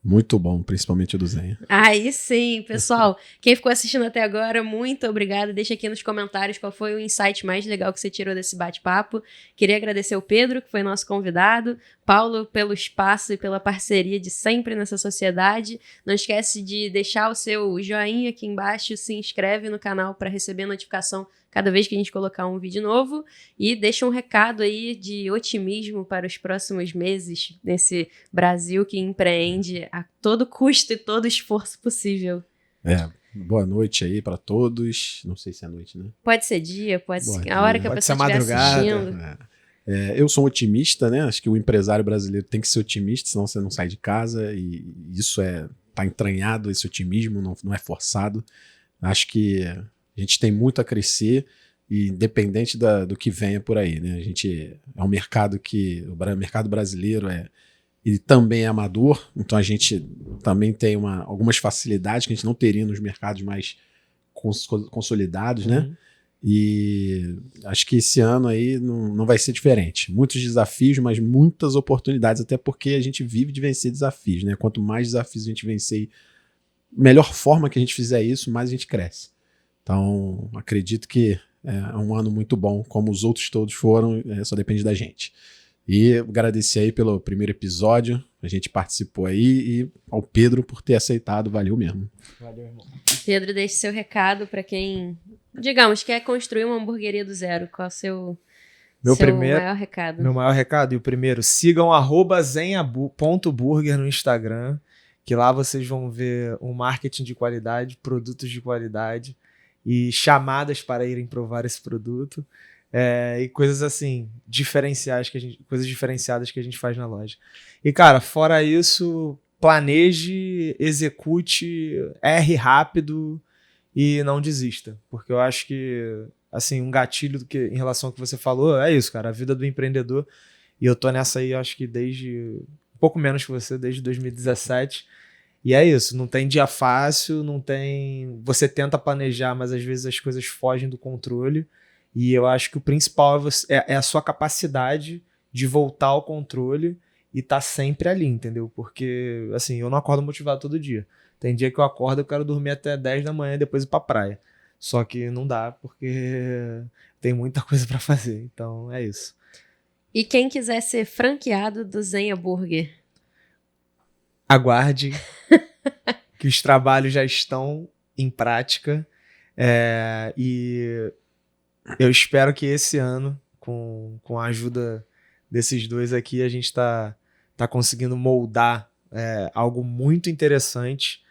C: Muito bom, principalmente o do Zenha.
A: Aí sim, pessoal. Quem ficou assistindo até agora, muito obrigada. Deixa aqui nos comentários qual foi o insight mais legal que você tirou desse bate-papo. Queria agradecer o Pedro, que foi nosso convidado. Paulo, pelo espaço e pela parceria de sempre nessa sociedade. Não esquece de deixar o seu joinha aqui embaixo, se inscreve no canal para receber notificação cada vez que a gente colocar um vídeo novo. E deixa um recado aí de otimismo para os próximos meses nesse Brasil que empreende a todo custo e todo esforço possível.
C: Boa noite aí pra todos. Não sei se é noite, né?
A: Pode ser dia, pode
C: Boa
A: ser
C: dia.
A: a hora que a
B: Pode
A: pessoa
B: ser
A: estiver
B: madrugada.
A: assistindo.
C: Eu sou um otimista, né? Acho que o empresário brasileiro tem que ser otimista, senão você não sai de casa. E isso tá entranhado, esse otimismo, não é forçado. Acho que a gente tem muito a crescer, e independente do que venha por aí, né? A gente é um mercado que o mercado brasileiro ele também é amador, então a gente também tem algumas facilidades que a gente não teria nos mercados mais consolidados, né? E acho que esse ano aí não vai ser diferente. Muitos desafios, mas muitas oportunidades, até porque a gente vive de vencer desafios, né? Quanto mais desafios a gente vencer, melhor forma que a gente fizer isso, mais a gente cresce. Então, acredito que é um ano muito bom, como os outros todos foram, só depende da gente. E agradecer aí pelo primeiro episódio, a gente participou aí, e ao Pedro por ter aceitado, valeu mesmo.
B: Valeu, irmão.
A: Pedro, deixe seu recado para quem, digamos, quer construir uma hamburgueria do zero. Qual é o seu maior recado?
B: Meu maior recado, e o primeiro, sigam @zenha.burger no Instagram, que lá vocês vão ver um marketing de qualidade, produtos de qualidade e chamadas para irem provar esse produto. E coisas assim, coisas diferenciadas que a gente faz na loja. E, cara, fora isso, planeje, execute, erre rápido e não desista. Porque eu acho que, assim, um gatilho em relação ao que você falou, é isso, cara, a vida do empreendedor. E eu tô nessa aí, acho que desde um pouco menos que você, desde 2017. E é isso, não tem dia fácil, não tem... Você tenta planejar, mas às vezes as coisas fogem do controle. E eu acho que o principal é a sua capacidade de voltar ao controle e tá sempre ali, entendeu? Porque, assim, eu não acordo motivado todo dia. Tem dia que eu acordo, eu quero dormir até 10 da manhã e depois ir pra praia. Só que não dá, porque tem muita coisa pra fazer. Então, é isso.
A: E quem quiser ser franqueado do Zenha Burger?
B: Aguarde que os trabalhos já estão em prática. E eu espero que esse ano, com a ajuda desses dois aqui, a gente tá conseguindo moldar algo muito interessante.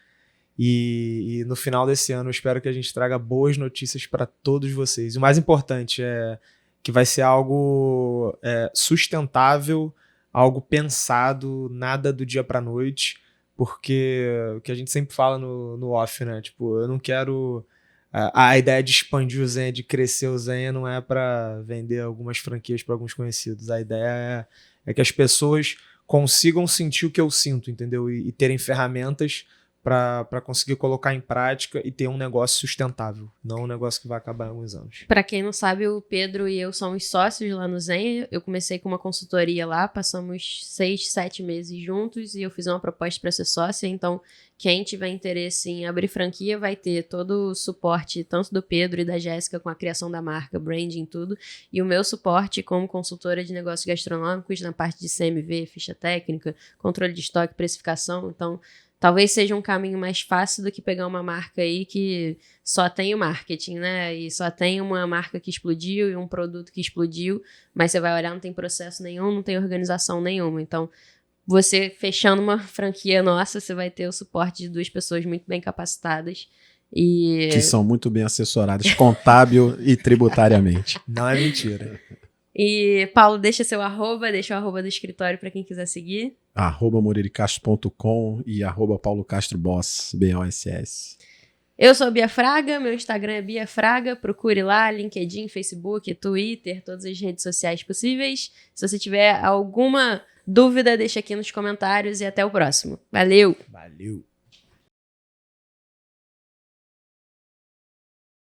B: E no final desse ano eu espero que a gente traga boas notícias para todos vocês. E o mais importante é que vai ser algo sustentável, algo pensado, nada do dia para noite, porque o que a gente sempre fala no off, né? Tipo, eu não quero... A ideia de expandir o Zenha, de crescer o Zenha, não é para vender algumas franquias para alguns conhecidos. A ideia é que as pessoas consigam sentir o que eu sinto, entendeu? E terem ferramentas para conseguir colocar em prática e ter um negócio sustentável, não um negócio que vai acabar em alguns anos.
A: Para quem não sabe, o Pedro e eu somos sócios lá no Zenha. Eu comecei com uma consultoria lá, passamos 6, 7 meses juntos e eu fiz uma proposta para ser sócia. Então, quem tiver interesse em abrir franquia vai ter todo o suporte, tanto do Pedro e da Jéssica, com a criação da marca, branding, tudo. E o meu suporte como consultora de negócios gastronômicos na parte de CMV, ficha técnica, controle de estoque, precificação. Então, talvez seja um caminho mais fácil do que pegar uma marca aí que só tem o marketing, né? E só tem uma marca que explodiu e um produto que explodiu, mas você vai olhar, não tem processo nenhum, não tem organização nenhuma. Então, você fechando uma franquia nossa, você vai ter o suporte de 2 pessoas muito bem capacitadas. E...
C: que são muito bem assessoradas, contábil e tributariamente.
B: Não é mentira.
A: E, Paulo, deixa seu arroba, deixa o arroba do escritório para quem quiser seguir.
C: @moreiricastro.com e @paulocastroboss, BOSS.
A: Eu sou a Bia Fraga, meu Instagram é Bia Fraga, procure lá, LinkedIn, Facebook, Twitter, todas as redes sociais possíveis. Se você tiver alguma dúvida, deixa aqui nos comentários e até o próximo. Valeu!
B: Valeu!